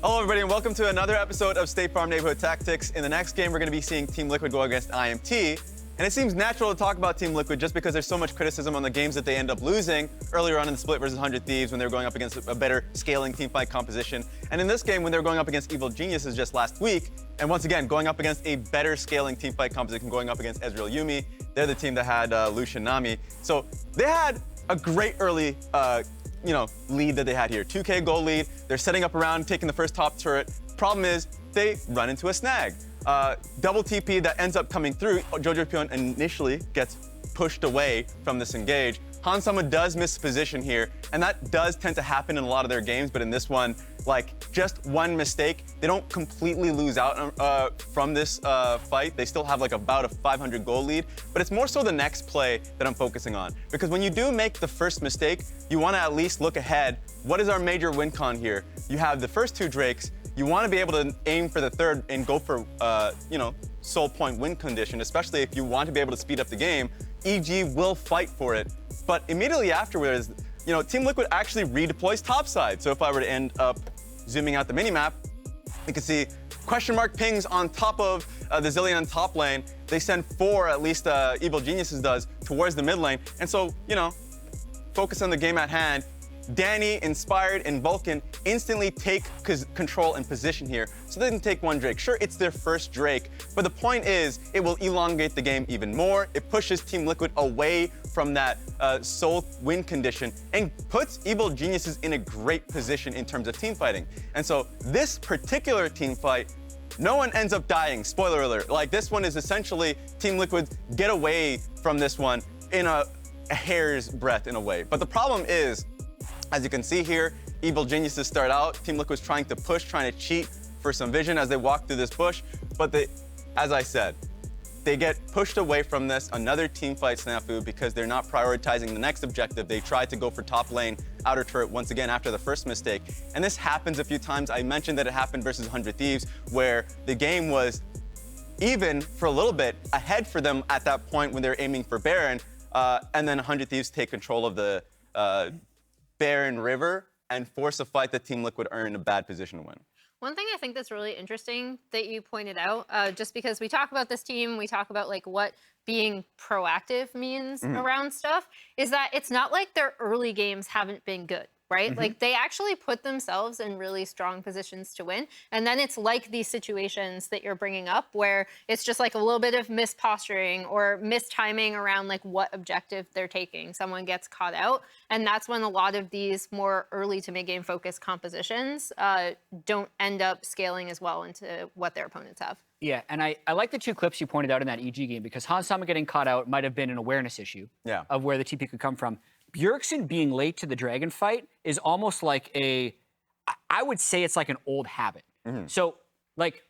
Hello everybody and welcome to another episode of State Farm Neighborhood Tactics. In the next game, we're going to be seeing Team Liquid go against IMT. And it seems natural to talk about Team Liquid just because there's so much criticism on the games that they end up losing earlier on in the split versus 100 Thieves when they were going up against a better scaling teamfight composition. And in this game, when they were going up against Evil Geniuses just last week, and once again, going up against a better scaling teamfight composition, going up against Ezreal Yuumi, they're the team that had Lucian Nami. So they had a great early lead that they had here. 2K goal lead. They're setting up around, taking the first top turret. Problem is, they run into a snag. Double TP that ends up coming through. Jojo Pion initially gets pushed away from this engage. Hansama does miss position here, and that does tend to happen in a lot of their games, but in this one, like, just one mistake, they don't completely lose out from this fight. They still have like about a 500 goal lead, but it's more so the next play that I'm focusing on. Because when you do make the first mistake, you want to at least look ahead. What is our major win con here? You have the first two Drakes. You want to be able to aim for the third and go for, soul point win condition, especially if you want to be able to speed up the game. EG will fight for it. But immediately afterwards, Team Liquid actually redeploys topside. So if I were to end up zooming out the minimap, you can see question mark pings on top of the Zilean top lane. They send 4, at least Evil Geniuses does, towards the mid lane. And so, focus on the game at hand. Danny, Inspired, and Vulcan instantly take control and position here. So they can take one Drake. Sure, it's their first Drake, but the point is it will elongate the game even more. It pushes Team Liquid away from that soul win condition and puts Evil Geniuses in a great position in terms of team fighting. And so this particular team fight, no one ends up dying. Spoiler alert. Like, this one is essentially Team Liquid's get away from this one in a hair's breadth in a way. But the problem is, as you can see here, Evil Geniuses start out. Team Liquid's trying to push, trying to cheat for some vision as they walk through this bush. But as I said, they get pushed away from this, another team fight snafu, because they're not prioritizing the next objective. They tried to go for top lane, outer turret once again after the first mistake. And this happens a few times. I mentioned that it happened versus 100 Thieves, where the game was even for a little bit ahead for them at that point when they're aiming for Baron. And then 100 Thieves take control of the Baron River and force a fight that Team Liquid are in a bad position to win. One thing I think that's really interesting that you pointed out, just because we talk about this team, we talk about like what being proactive means around stuff, is that it's not like their early games haven't been good, right? Like, they actually put themselves in really strong positions to win. And then it's like these situations that you're bringing up where it's just like a little bit of misposturing or mistiming around like what objective they're taking. Someone gets caught out. And that's when a lot of these more early to mid-game focused compositions don't end up scaling as well into what their opponents have. Yeah, and I like the two clips you pointed out in that EG game, because Hansama getting caught out might have been an awareness issue of where the TP could come from. Bjergsen being late to the dragon fight is almost like I would say it's like an old habit. So, like,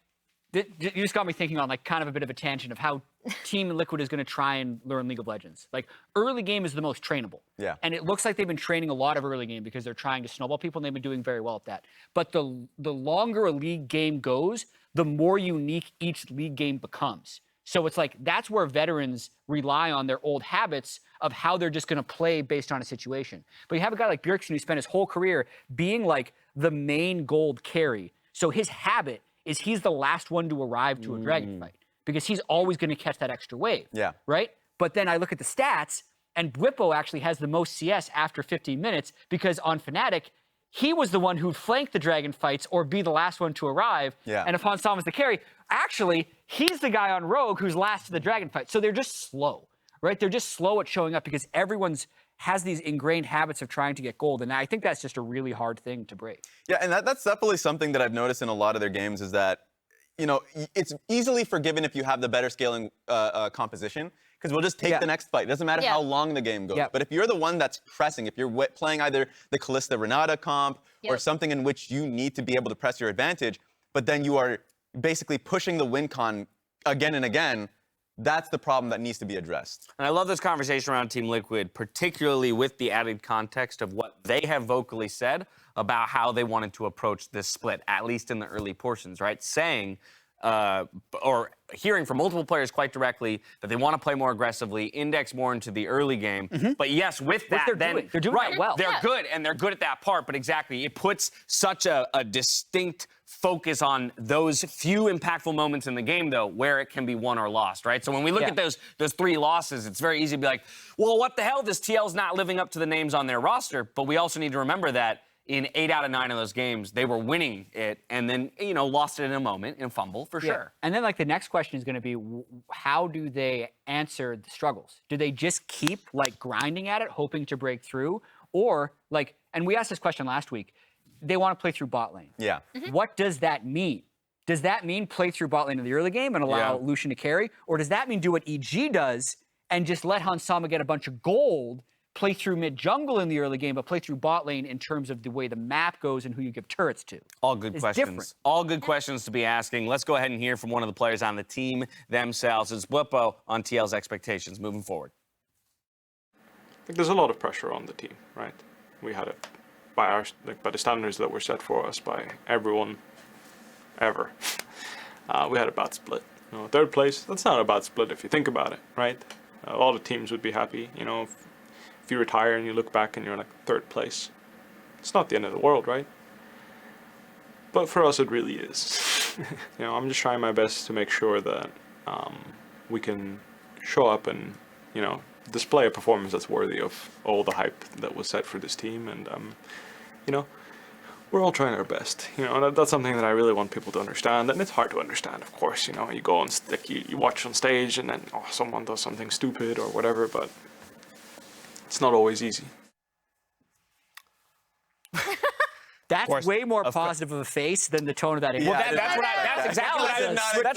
you just got me thinking on like kind of a bit of a tangent of how Team Liquid is going to try and learn League of Legends. Like, early game is the most trainable. Yeah. And it looks like they've been training a lot of early game because they're trying to snowball people, and they've been doing very well at that. But the longer a league game goes, the more unique each league game becomes. So it's like, that's where veterans rely on their old habits of how they're just going to play based on a situation. But you have a guy like Bjergsen who spent his whole career being like the main gold carry. So his habit is he's the last one to arrive to a dragon fight because he's always going to catch that extra wave. Yeah. Right? But then I look at the stats, and Bwipo actually has the most CS after 15 minutes because on Fnatic, he was the one who'd flank the dragon fights or be the last one to arrive. Yeah. And if Hansama's the carry, actually, he's the guy on Rogue who's last to the dragon fight. So they're just slow, right? They're just slow at showing up because everyone's has these ingrained habits of trying to get gold. And I think that's just a really hard thing to break. Yeah, and that's definitely something that I've noticed in a lot of their games is that, it's easily forgiven if you have the better scaling composition, because we'll just take the next fight. It doesn't matter how long the game goes. But if you're the one that's pressing, if you're playing either the Kalista Renata comp or something in which you need to be able to press your advantage, but then you are basically pushing the win con again and again, that's the problem that needs to be addressed. And I love this conversation around Team Liquid, particularly with the added context of what they have vocally said about how they wanted to approach this split, at least in the early portions, right? Saying, or hearing from multiple players quite directly that they want to play more aggressively, index more into the early game. But yes, with that, they're doing right, that well. They're good, and they're good at that part, but exactly, it puts such a distinct focus on those few impactful moments in the game, though, where it can be won or lost, right? So when we look at those 3 losses, it's very easy to be like, well, what the hell? This TL's not living up to the names on their roster. But we also need to remember that in 8 out of 9 of those games, they were winning it and then, lost it in a moment, in a fumble, for sure. And then, the next question is going to be, how do they answer the struggles? Do they just keep, grinding at it, hoping to break through? Or, and we asked this question last week, they want to play through bot lane. Yeah. What does that mean? Does that mean play through bot lane in the early game and allow Lucian to carry? Or does that mean do what EG does and just let Hansama get a bunch of gold, play through mid-jungle in the early game, but play through bot lane in terms of the way the map goes and who you give turrets to? All good questions. Different. All good questions to be asking. Let's go ahead and hear from one of the players on the team themselves. It's Bwipo on TL's expectations moving forward. I think there's a lot of pressure on the team, right? We had it by the standards that were set for us by everyone ever. We had a bad split. 3rd place, that's not a bad split if you think about it, right? A lot of teams would be happy, if you retire and you look back and you're 3rd place. It's not the end of the world, right? But for us, it really is. I'm just trying my best to make sure that we can show up and, display a performance that's worthy of all the hype that was set for this team. And, we're all trying our best. That's something that I really want people to understand. And it's hard to understand, of course. You go on, you watch on stage and then, someone does something stupid or whatever, but it's not always easy. That's way more positive of a face than the tone of that interview. Well, that's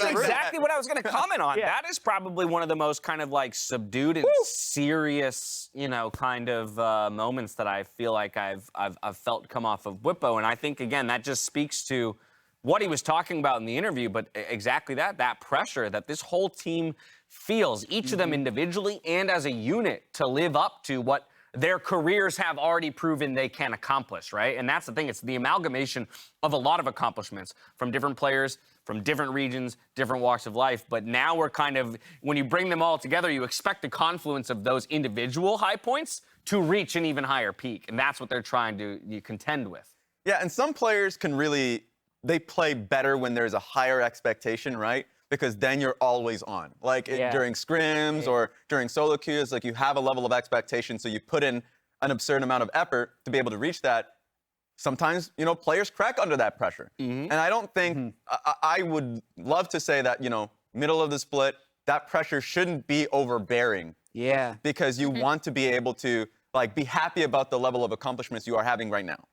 exactly what I was going to comment on. That is probably one of the most kind of subdued and serious, kind of moments that I feel like I've felt come off of Bwipo. And I think, again, that just speaks to what he was talking about in the interview, but exactly that pressure that this whole team feels, each of them individually and as a unit, to live up to what their careers have already proven they can accomplish, right? And that's the thing. It's the amalgamation of a lot of accomplishments from different players, from different regions, different walks of life. But now we're kind of, when you bring them all together, you expect the confluence of those individual high points to reach an even higher peak. And that's what they're trying to contend with. Yeah, and some players can really, they play better when there's a higher expectation, right? Because then you're always on. During scrims or during solo queues, you have a level of expectation, so you put in an absurd amount of effort to be able to reach that. Sometimes, players crack under that pressure. And I don't think, I would love to say that, middle of the split, that pressure shouldn't be overbearing. Yeah. Because you want to be able to, be happy about the level of accomplishments you are having right now.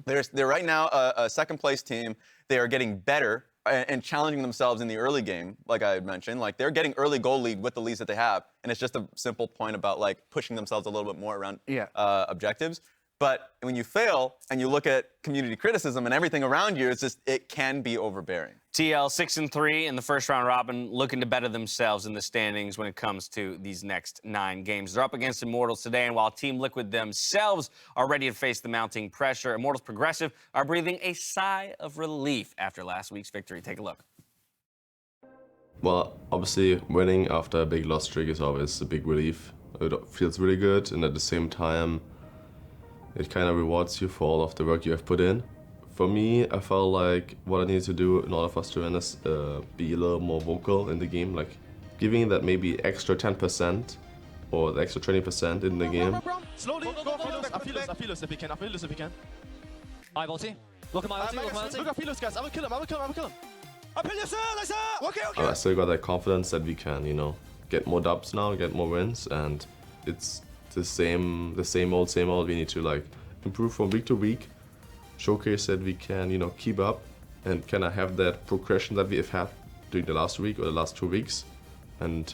They're right now a 2nd place team. They are getting better and challenging themselves in the early game, like I had mentioned. They're getting early goal lead with the leads that they have, and it's just a simple point about pushing themselves a little bit more around objectives. But when you fail and you look at community criticism and everything around you, it's just, it can be overbearing. TL 6-3 in the first round robin, looking to better themselves in the standings when it comes to these next 9 games. They're up against Immortals today, and while Team Liquid themselves are ready to face the mounting pressure, Immortals Progressive are breathing a sigh of relief after last week's victory. Take a look. Well, obviously, winning after a big loss streak is always a big relief. It feels really good, and at the same time, it kind of rewards you for all of the work you have put in. For me, I felt like what I needed to do in order for us to win is be a little more vocal in the game, giving that maybe extra 10% or the extra 20% in the game. Slowly, go Aphilus if you can. I will see. Look at my ulti, look at Aphilus, guys. I will kill him. Okay. I still got that confidence that we can, get more dubs now, get more wins, and it's the same old. We need to improve from week to week, showcase that we can keep up and kind of have that progression that we have had during the last week or the last 2 weeks. And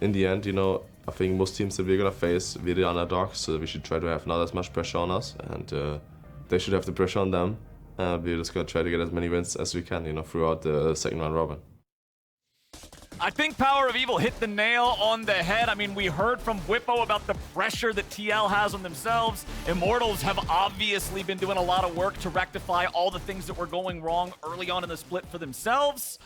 in the end, I think most teams that we're gonna face, we're the underdogs, so we should try to have not as much pressure on us, and they should have the pressure on them. We're just gonna try to get as many wins as we can, throughout the 2nd round robin. I think PowerOfEvil hit the nail on the head. I mean, we heard from Bwipo about the pressure that TL has on themselves. Immortals have obviously been doing a lot of work to rectify all the things that were going wrong early on in the split for themselves.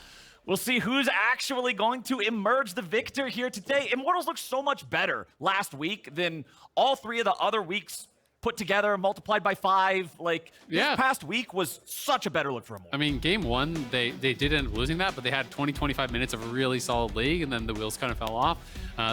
We'll see who's actually going to emerge the victor here today. Immortals looked so much better last week than all 3 of the other weeks put together, multiplied by 5. Like, this past week was such a better look for Immortals. I mean, game 1, they did end up losing that, but they had 20-25 minutes of a really solid league, and then the wheels kind of fell off.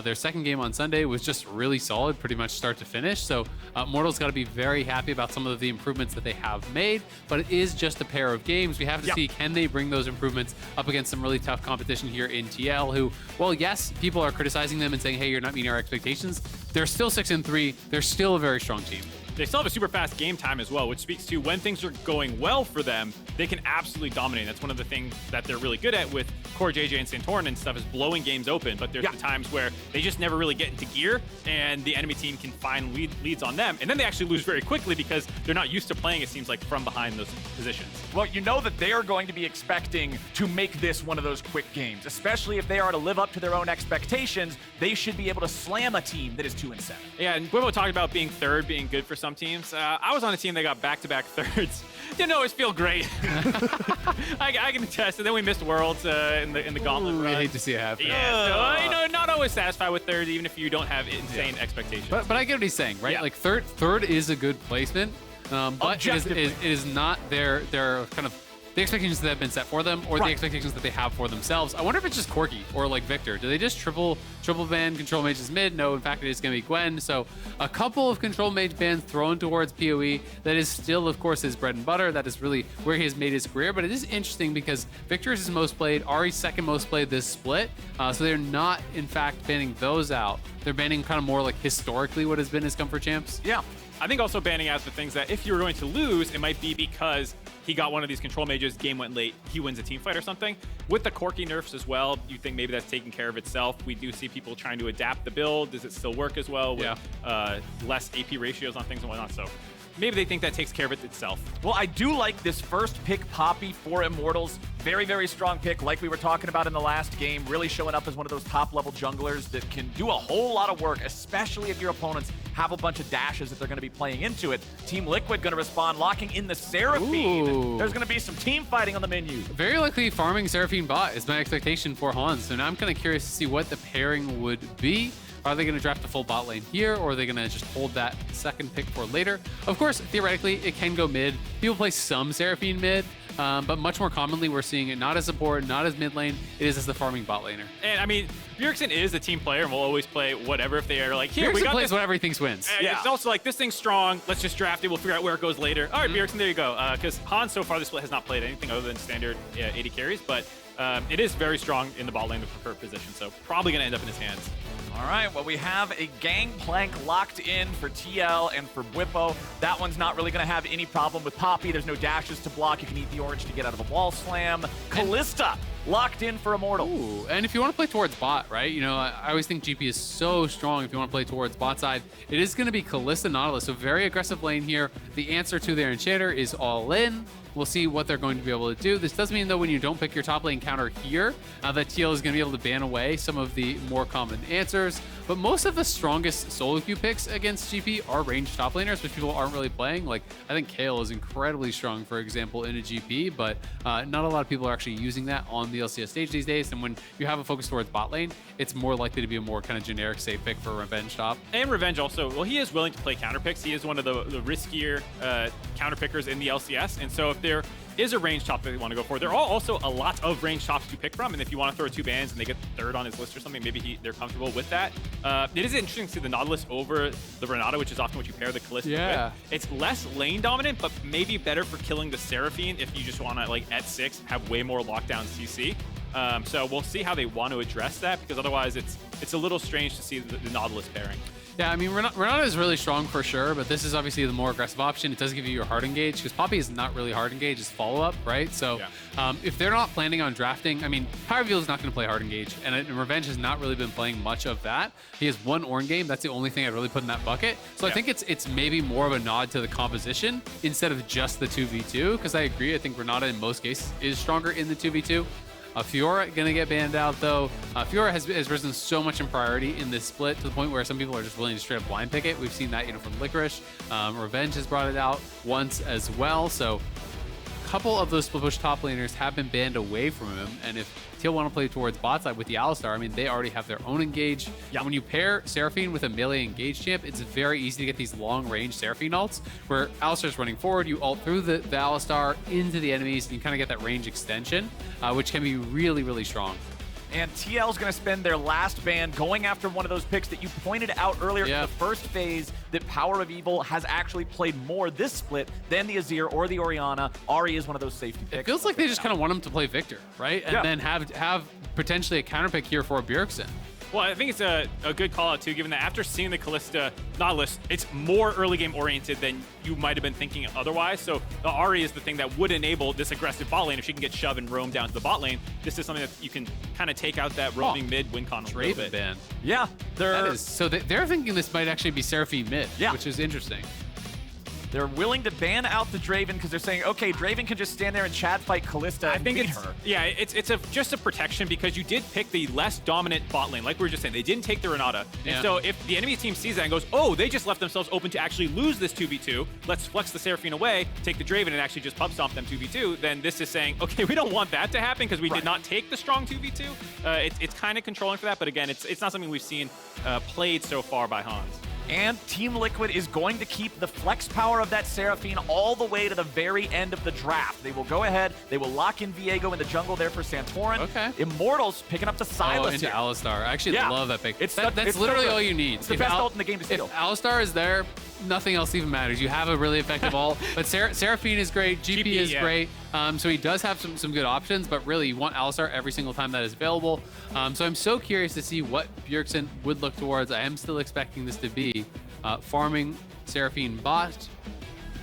Their second game on Sunday was just really solid, pretty much start to finish. So Immortals got to be very happy about some of the improvements that they have made, but it is just a pair of games. We have to see, can they bring those improvements up against some really tough competition here in TL, who, well, yes, people are criticizing them and saying, hey, you're not meeting our expectations. They're still 6-3. They're still a very strong team. They still have a super fast game time as well, which speaks to when things are going well for them, they can absolutely dominate. That's one of the things that they're really good at with CoreJJ and Santorin and stuff, is blowing games open. But there's the times where they just never really get into gear, and the enemy team can find leads on them. And then they actually lose very quickly because they're not used to playing, it seems like, from behind those positions. Well, you know that they are going to be expecting to make this one of those quick games, especially if they are to live up to their own expectations. They should be able to slam a team that is 2-7. Yeah, and Bwipo talked about being third, being good for some teams. I was on a team that got back-to-back thirds. Didn't always feel great. I can attest. And then we missed Worlds in the gauntlet run. I hate to see it happen. Yeah, so, you know, not always satisfied with third, even if you don't have insane expectations. But I get what he's saying, right? Like third is a good placement, but it is not their kind of the expectations that have been set for them, or the expectations that they have for themselves. I wonder if it's just Corki or like Victor. Do they just triple ban control mages mid? No, in fact, it is going to be Gwen. So a couple of control mage bans thrown towards PoE. That is still, of course, his bread and butter. That is really where he has made his career. But it is interesting because Victor is his most played, Ari's second most played this split. So they're not, in fact, banning those out. They're banning kind of more like historically what has been his comfort champs. Yeah. I think also banning out the things that if you were going to lose, it might be because he got one of these control mages, game went late, he wins a team fight or something. With the Corki nerfs as well, you think maybe that's taking care of itself. We do see people trying to adapt the build. Does it still work as well with less AP ratios on things and whatnot? So maybe they think that takes care of it itself. Well, I do like this first pick, Poppy, for Immortals. Very, very strong pick, like we were talking about in the last game, really showing up as one of those top-level junglers that can do a whole lot of work, especially if your opponents have a bunch of dashes that they're going to be playing into it. Team Liquid going to respond, locking in the Seraphine. Ooh. There's going to be some team fighting on the menu. Very likely farming Seraphine bot is my expectation for Hans, and I'm kind of curious to see what the pairing would be. Are they going to draft the full bot lane here, or are they going to just hold that second pick for later? Of course, theoretically, it can go mid. People play some Seraphine mid, but much more commonly, we're seeing it not as support, not as mid lane. It is as the farming bot laner. And I mean, Bjergsen is a team player and will always play whatever if they are like, here, Bjergsen we got plays this. whatever he thinks wins. It's also like, this thing's strong. Let's just draft it. We'll figure out where it goes later. All right, Bjergsen, there you go. Because Hans so far this split has not played anything other than standard AD carries, but it is very strong in the bot lane, the preferred position. So probably going to end up in his hands. All right, well, we have a Gangplank locked in for TL and for Bwipo. That one's not really going to have any problem with Poppy. There's no dashes to block. You can eat the orange to get out of the wall slam. Kalista locked in for Immortals. Ooh, and if you want to play towards bot, right? You know, I always think GP is so strong if you want to play towards bot side. It is going to be Kalista Nautilus, so very aggressive lane here. The answer to their enchanter is all in. We'll see what they're going to be able to do. This does mean, though, when you don't pick your top lane counter here, that TL is going to be able to ban away some of the more common answers. But most of the strongest solo queue picks against GP are ranged top laners, which people aren't really playing. Like, I think Kale is incredibly strong, for example, in a GP, but not a lot of people are actually using that on the LCS stage these days. And when you have a focus towards bot lane, it's more likely to be a more kind of generic safe pick for Revenge top. And Revenge also, well, he is willing to play counter picks. He is one of the riskier counter pickers in the LCS. And so if there is a range top that they want to go for, there are also a lot of range tops to pick from. And if you want to throw 2 bans and they get third on his list or something, maybe they're comfortable with that. It is interesting to see the Nautilus over the Renata, which is often what you pair the Kalista with. It's less lane dominant, but maybe better for killing the Seraphine if you just want to, like, at 6, have way more lockdown CC. So we'll see how they want to address that, because otherwise it's a little strange to see the Nautilus pairing. Yeah, I mean, Renata is really strong for sure, but this is obviously the more aggressive option. It does give you your hard engage, because Poppy is not really hard engage, it's follow-up, right? So if they're not planning on drafting, I mean, PowerOfEvil is not going to play hard engage, and Revenge has not really been playing much of that. He has 1 Ornn game. That's the only thing I'd really put in that bucket. So I think it's maybe more of a nod to the composition instead of just the 2v2, because I agree. I think Renata in most cases is stronger in the 2v2. Fiora gonna get banned out though. Fiora has risen so much in priority in this split to the point where some people are just willing to straight up blind pick it. We've seen that, you know, from FLICKR. Revenge has brought it out once as well. So couple of those split push top laners have been banned away from him, and if Teal want to play towards bot side with the Alistar, I mean, they already have their own engage. Yeah. And when you pair Seraphine with a melee engage champ, it's very easy to get these long-range Seraphine ults, where Alistar's running forward, you ult through the Alistar into the enemies, and you kind of get that range extension, which can be really, really strong. And TL's going to spend their last ban going after one of those picks that you pointed out earlier in the first phase, that PowerOfEvil has actually played more this split than the Azir or the Orianna. Ahri is one of those safety picks. It feels like they just kind of want him to play Victor, right? And then have potentially a counter pick here for Bjergsen. Well, I think it's a good call out too, given that after seeing the Kalista Nautilus, it's more early game oriented than you might have been thinking otherwise. So the Ahri is the thing that would enable this aggressive bot lane. If she can get shoved and roam down to the bot lane, this is something that you can kind of take out that roaming mid win con a little bit. Ban. Yeah, so they're thinking this might actually be Seraphine mid, which is interesting. They're willing to ban out the Draven because they're saying, okay, Draven can just stand there and chat fight Kalista and beat her. Yeah, it's just a protection because you did pick the less dominant bot lane. Like we were just saying, they didn't take the Renata. Yeah. And so if the enemy team sees that and goes, oh, they just left themselves open to actually lose this 2v2, let's flex the Seraphine away, take the Draven and actually just pub stomp them 2v2, then this is saying, okay, we don't want that to happen because we did not take the strong 2v2. It's kind of controlling for that, but again, it's not something we've seen played so far by Hans. And Team Liquid is going to keep the flex power of that Seraphine all the way to the very end of the draft. They will go ahead, they will lock in Viego in the jungle there for Santorin. Okay. Immortals picking up the Sylas into here. Alistar. I actually love that pick. That's literally all you need. It's the best ult in the game to steal. If Alistar is there, nothing else even matters. You have a really effective ult. But Seraphine is great, GP is great. So he does have some good options, but really you want Alistar every single time that is available. So I'm so curious to see what Bjergsen would look towards. I am still expecting this to be farming Seraphine bot,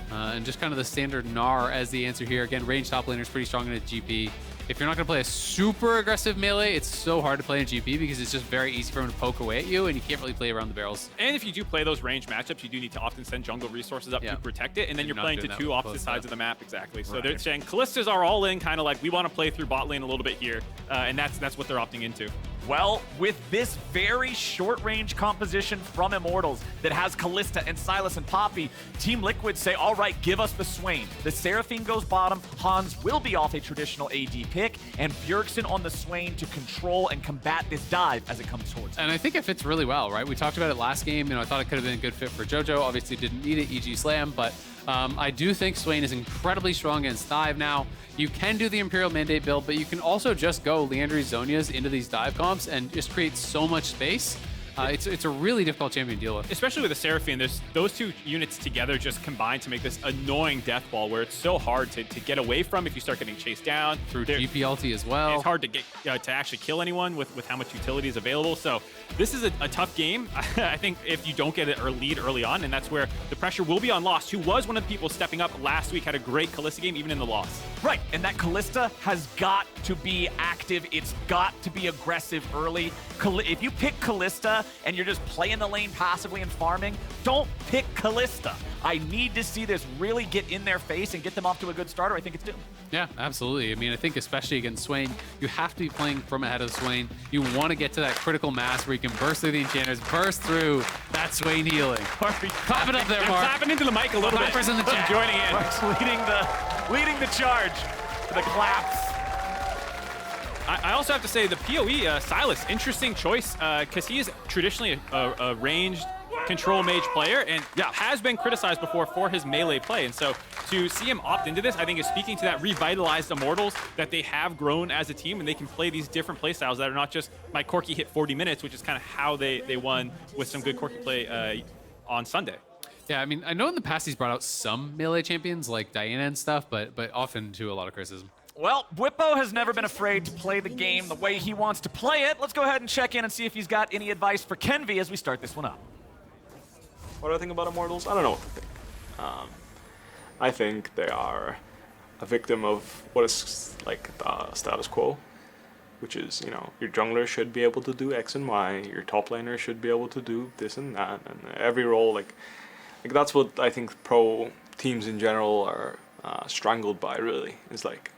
and just kind of the standard Gnar as the answer here. Again, range top laner is pretty strong in a GP. If you're not going to play a super aggressive melee, it's so hard to play in GP because it's just very easy for him to poke away at you, and you can't really play around the barrels. And if you do play those range matchups, you do need to often send jungle resources up to protect it, and then you're playing to two opposite sides of the map. Exactly. So they're saying Kalistas are all in, kind of like we want to play through bot lane a little bit here, and that's what they're opting into. Well, with this very short-range composition from Immortals that has Kalista and Sylas and Poppy, Team Liquid say, all right, give us the Swain. The Seraphine goes bottom, Hans will be off a traditional AD pick, and Bjergsen on the Swain to control and combat this dive as it comes towards him. And I think it fits really well, right? We talked about it last game, I thought it could have been a good fit for JoJo. Obviously didn't need it, EG Slam, but I do think Swain is incredibly strong against dive now. You can do the Imperial Mandate build, but you can also just go Leandry Zonias into these dive comps and just create so much space. It's a really difficult champion to deal with. Especially with the Seraphine, there's those two units together just combined to make this annoying death ball where it's so hard to get away from if you start getting chased down. Through GPLT as well. It's hard to get to actually kill anyone with how much utility is available. So this is a tough game. I think if you don't get a lead early on, and that's where the pressure will be on Lost, who was one of the people stepping up last week, had a great Kalista game, even in the loss. Right, and that Kalista has got to be active. It's got to be aggressive early. If you pick Kalista and you're just playing the lane passively and farming, don't pick Kalista. I need to see this really get in their face and get them off to a good start, or I think it's doomed. Yeah, absolutely. I mean, I think especially against Swain, you have to be playing from ahead of Swain. You want to get to that critical mass where you can burst through the enchanters, burst through that Swain healing. Clap it up there, Mark. Clapping into the mic a little bit. In the chat. Joining in. Mark's leading the charge for the claps. I also have to say the PoE Sylas, interesting choice because he is traditionally a ranged control mage player and has been criticized before for his melee play. And so to see him opt into this, I think is speaking to that revitalized Immortals that they have grown as a team and they can play these different play styles that are not just my Corki hit 40 minutes, which is kind of how they won with some good Corki play on Sunday. Yeah, I mean, I know in the past he's brought out some melee champions like Diana and stuff, but often to a lot of criticism. Well, Bwipo has never been afraid to play the game the way he wants to play it. Let's go ahead and check in and see if he's got any advice for Kenvi as we start this one up. What do I think about Immortals? I don't know what to think. I think they are a victim of what is like the status quo, which is, you know, your jungler should be able to do X and Y, your top laner should be able to do this and that, and every role, like that's what I think pro teams in general are strangled by, really. It's like,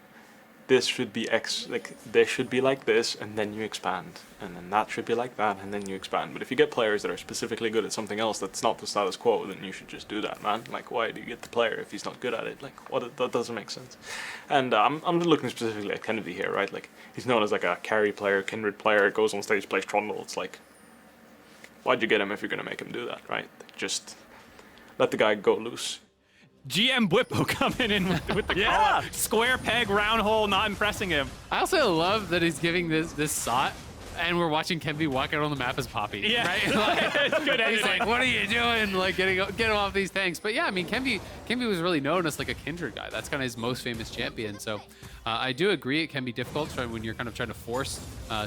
this should be X, like this should be like this, and then you expand, and then that should be like that, and then you expand. But if you get players that are specifically good at something else that's not the status quo, then you should just do that, man. Like, why do you get the player if he's not good at it? Like, that doesn't make sense. And I'm looking specifically at Kenvi here, right? Like, he's known as like a carry player, kindred player, goes on stage, plays Trundle. It's like, why'd you get him if you're gonna make him do that, right? Just let the guy go loose. GM Bwipo coming in with the call. Square peg, round hole, not impressing him. I also love that he's giving this SOT, and we're watching Kenvi walk out on the map as Poppy. Yeah, right? Like, it's good editing. He's like, what are you doing? Like, get him off these tanks. But yeah, I mean, Kenvi was really known as like a kindred guy. That's kind of his most famous champion. So I do agree it can be difficult when you're kind of trying to force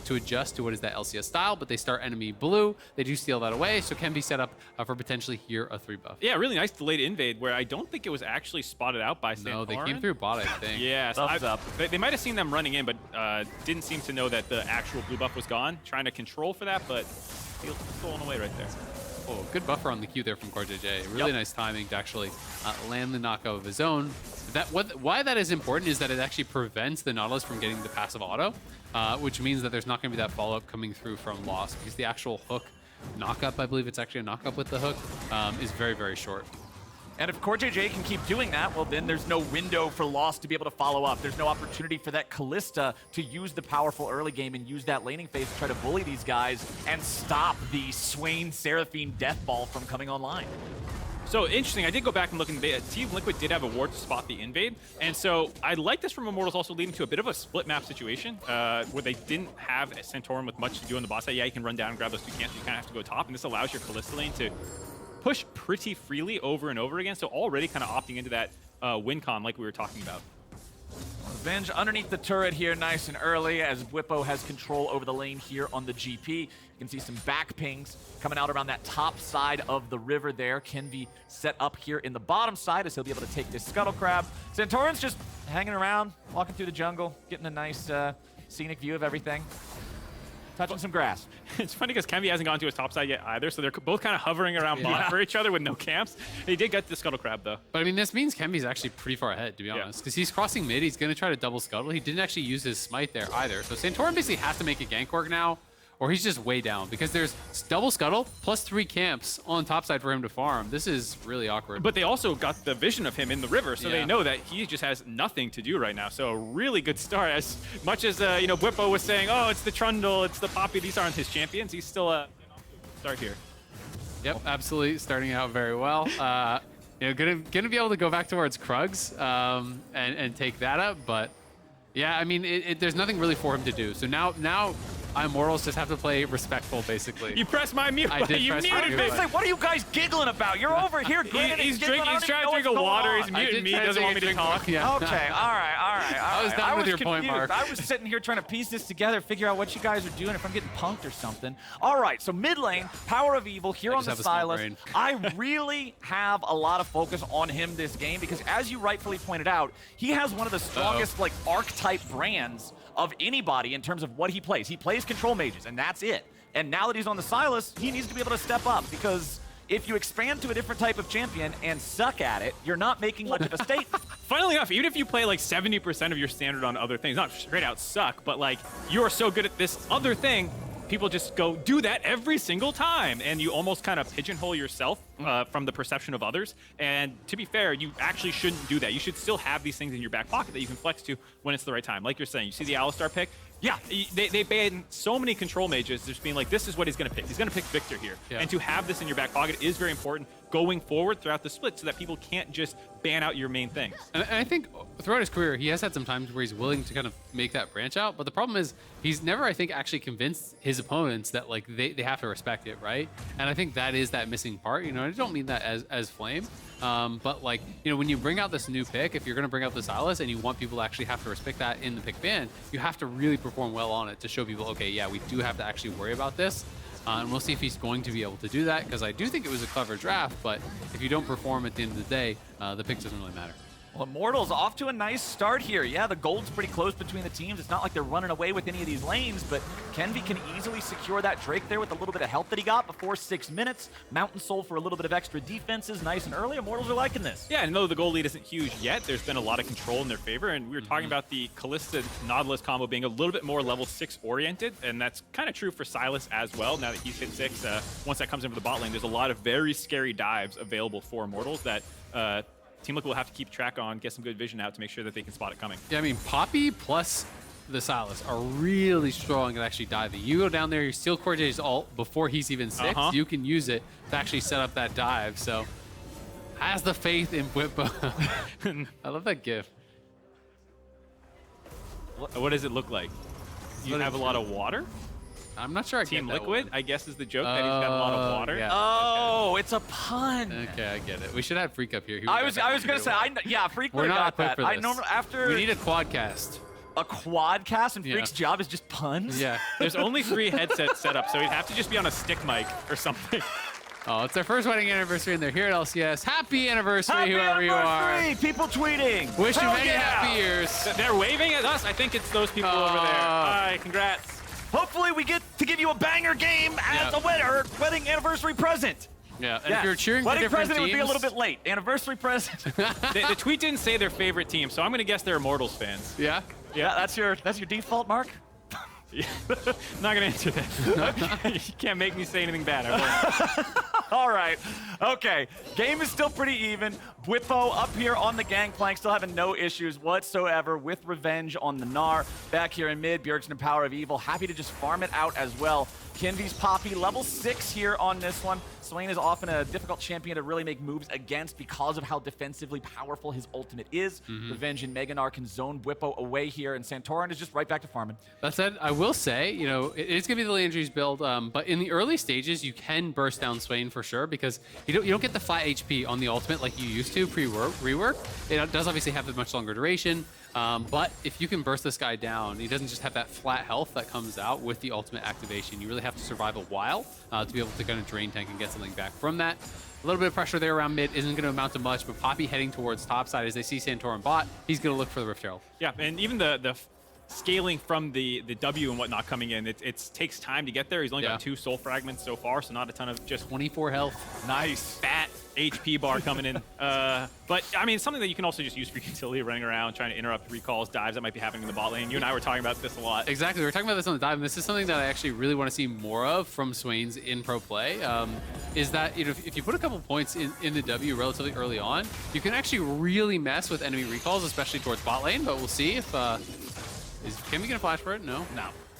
to adjust to what is that LCS style, but they start enemy blue. They do steal that away, so Kenvi set up for potentially here a 3 buff. Yeah, really nice delayed invade where I don't think it was actually spotted out by Santorin. No, they came through bot, I think. Yeah, so they might have seen them running in, but didn't seem to know that the actual blue buff was gone. Trying to control for that, but he's stolen away right there. Oh, good buffer on the Q there from CoreJJ. Really nice timing to actually land the knockout of his own. Why that is important is that it actually prevents the Nautilus from getting the passive auto, which means that there's not going to be that follow-up coming through from Lost, because the actual hook knockup, I believe it's actually a knockup with the hook, is very, very short. And if CoreJJ can keep doing that, well, then there's no window for Lost to be able to follow up. There's no opportunity for that Kalista to use the powerful early game and use that laning phase to try to bully these guys and stop the Swain Seraphine death ball from coming online. So interesting, I did go back and look, and Team Liquid did have a ward to spot the invade, and so I like this from Immortals also leading to a bit of a split map situation where they didn't have Santorin with much to do on the bot side. Yeah, you can run down and grab those 2 camps, you kind of have to go top, and this allows your Kalista lane to push pretty freely over and over again, so already kind of opting into that win con like we were talking about. Venge underneath the turret here nice and early as Bwipo has control over the lane here on the GP. You can see some back pings coming out around that top side of the river there. Kenvi set up here in the bottom side as he'll be able to take this Scuttle Crab. Santorin's just hanging around, walking through the jungle, getting a nice scenic view of everything. Touching some grass. It's funny because Kenvi hasn't gone to his top side yet either, so they're both kind of hovering around bot for each other with no camps. They did get the Scuttle Crab, though. But I mean, this means Kenvi's actually pretty far ahead, to be honest, because he's crossing mid. He's going to try to double Scuttle. He didn't actually use his Smite there either. So Santorin basically has to make a gank work now, or he's just way down, because there's double Scuttle plus 3 camps on top side for him to farm. This is really awkward. But they also got the vision of him in the river, so they know that he just has nothing to do right now. So a really good start. As much as you know, Bwipo was saying, oh, it's the Trundle, it's the Poppy, these aren't his champions. He's still start here. Yep, absolutely, starting out very well. You know, gonna be able to go back towards Krugs and take that up, but yeah, I mean, there's nothing really for him to do. So now Immortals just have to play respectful, basically. You pressed my mute I button. did You press muted my me. mute button. What are you guys giggling about? You're over here grinning. He's trying to drink a water. He's muting me. He doesn't want me to talk. Yeah. Okay, all right. I was done with your point, Mark. I was sitting here trying to piece this together, figure out what you guys are doing, if I'm getting punked or something. All right, so mid lane, PowerOfEvil here on the Sylas. I really have a lot of focus on him this game because, as you rightfully pointed out, he has one of the strongest like archetype brands of anybody in terms of what he plays. He plays control mages, and that's it. And now that he's on the Sylas, he needs to be able to step up, because if you expand to a different type of champion and suck at it, you're not making much of a statement. Funnily enough, even if you play like 70% of your standard on other things, not straight out suck, but like you're so good at this other thing, people just go do that every single time, and you almost kind of pigeonhole yourself from the perception of others. And to be fair, you actually shouldn't do that. You should still have these things in your back pocket that you can flex to when it's the right time. Like you're saying, you see the Alistar pick? Yeah, they banned so many control mages just being like, this is what he's going to pick. He's going to pick Victor here. Yeah. And to have this in your back pocket is very important going forward throughout the split so that people can't just ban out your main things. And I think throughout his career, he has had some times where he's willing to kind of make that branch out. But the problem is he's never, I think, actually convinced his opponents that like they have to respect it, right? And I think that is that missing part. You know, I don't mean that as Flame. But like, you know, when you bring out this new pick, if you're going to bring out the Sylas and you want people to actually have to respect that in the pick ban, you have to really perform well on it to show people, okay, yeah, we do have to actually worry about this. And we'll see if he's going to be able to do that, because I do think it was a clever draft, but if you don't perform at the end of the day, the pick doesn't really matter. Well, Immortals off to a nice start here. Yeah, the gold's pretty close between the teams. It's not like they're running away with any of these lanes, but Kenvi can easily secure that Drake there with a little bit of help that he got before 6 minutes. Mountain Soul for a little bit of extra defense is nice and early. Immortals are liking this. Yeah, and though the gold lead isn't huge yet, there's been a lot of control in their favor, and we were talking about the Kalista Nautilus combo being a little bit more level 6 oriented, and that's kind of true for Sylas as well. Now that he's hit 6, once that comes into the bot lane, there's a lot of very scary dives available for Immortals that Team Liquid will have to keep track on, get some good vision out to make sure that they can spot it coming. Yeah, I mean, Poppy plus the Sylas are really strong at actually diving. You go down there, you steal CoreJJ's ult before he's even 6, you can use it to actually set up that dive. So, has the faith in Bwipo. I love that gif. What does it look like? You have a lot of water? I'm not sure I Team get that Liquid, one. I guess, is the joke that he's got a lot of water. Yeah. Oh, okay. It's a pun. Okay, I get it. We should have Freak up here. I was gonna say, yeah, Freak We're not got equipped that. for I this. normally after We need a quadcast. a quadcast, and Yeah. Freak's job is just puns. Yeah. There's only 3 headsets set up, so he'd have to just be on a stick mic or something. Oh, it's their first wedding anniversary, and they're here at LCS. Happy anniversary, Happy whoever you are. anniversary! People tweeting. Wish you Hell many yeah! happy years. They're waving at us. I think it's those people over there. Hi, congrats. Hopefully, we get to give you a banger game as a wedding anniversary present. Yeah, and if you're cheering for wedding different present teams, would be a little bit late. Anniversary present. The tweet didn't say their favorite team, so I'm going to guess they're Immortals fans. Yeah. Yeah, that's your default, Mark. Yeah. Not going to answer that. You can't make me say anything bad. I won't. All right. Okay. Game is still pretty even. Bwipo up here on the Gangplank, still having no issues whatsoever with revenge on the Gnar. Back here in mid, Bjergsen and PowerOfEvil happy to just farm it out as well. Kenvi's Poppy, level 6 here on this one. Swain is often a difficult champion to really make moves against because of how defensively powerful his ultimate is. Revenge and IgNar can zone Bwipo away here, and Santorin is just right back to farming. That said, I will say, you know, it's going to be the Landry's build, but in the early stages, you can burst down Swain for sure, because you don't get the flat HP on the ultimate like you used to pre-rework. It does obviously have a much longer duration, but if you can burst this guy down, he doesn't just have that flat health that comes out with the ultimate activation. You really have to survive a while to be able to kind of drain tank and get something back from that. A little bit of pressure there around mid isn't going to amount to much, but Poppy heading towards topside as they see Santorin bot, he's going to look for the Rift Herald. Yeah, and even the scaling from the W and whatnot coming in, it takes time to get there. He's only got 2 soul fragments so far, so not a ton of just 24 health. Nice fat HP bar coming in. But I mean, something that you can also just use for utility, running around, trying to interrupt recalls, dives that might be happening in the bot lane. You and I were talking about this a lot. Exactly, we were talking about this on the dive, and this is something that I actually really want to see more of from Swain's in pro play. Is that, you know, if you put a couple points in the W relatively early on, you can actually really mess with enemy recalls, especially towards bot lane. But we'll see if is Kenvi gonna flash for it? No.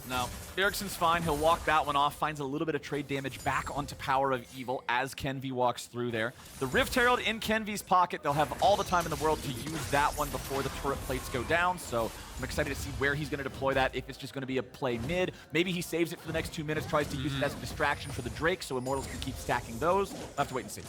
No. Bjergsen's fine. He'll walk that one off, finds a little bit of trade damage back onto PowerOfEvil as Kenvi walks through there. The Rift Herald in Kenvi's pocket. They'll have all the time in the world to use that one before the turret plates go down, so I'm excited to see where he's going to deploy that, if it's just going to be a play mid. Maybe he saves it for the next 2 minutes, tries to use it as a distraction for the Drake, so Immortals can keep stacking those. We'll have to wait and see.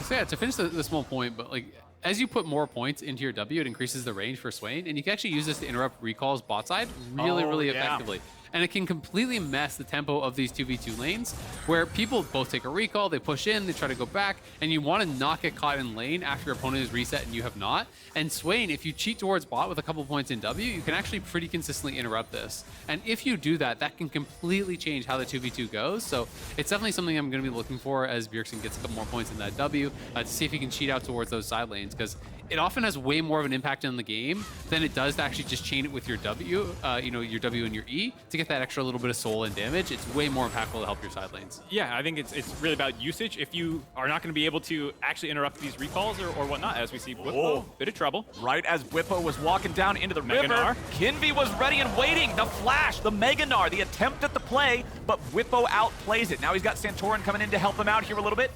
So yeah, to finish the small point, but like, as you put more points into your W, it increases the range for Swain, and you can actually use this to interrupt recalls bot side really effectively. And it can completely mess the tempo of these 2v2 lanes, where people both take a recall, they push in, they try to go back, and you want to not get caught in lane after your opponent is reset and you have not. And Swain, if you cheat towards bot with a couple points in W, you can actually pretty consistently interrupt this. And if you do that, that can completely change how the 2v2 goes. So it's definitely something I'm going to be looking for as Bjergsen gets a couple more points in that W to see if he can cheat out towards those side lanes, because it often has way more of an impact on the game than it does to actually just chain it with your W, you know, your W and your E to get that extra little bit of soul and damage. It's way more impactful to help your side lanes. Yeah, I think it's really about usage. If you are not going to be able to actually interrupt these recalls or whatnot, as we see Bwipo, bit of trouble. Right as Bwipo was walking down into the IgNar. river, Kenvi was ready and waiting. The flash, the IgNar, the attempt at the play, but Bwipo outplays it. Now he's got Santorin coming in to help him out here a little bit.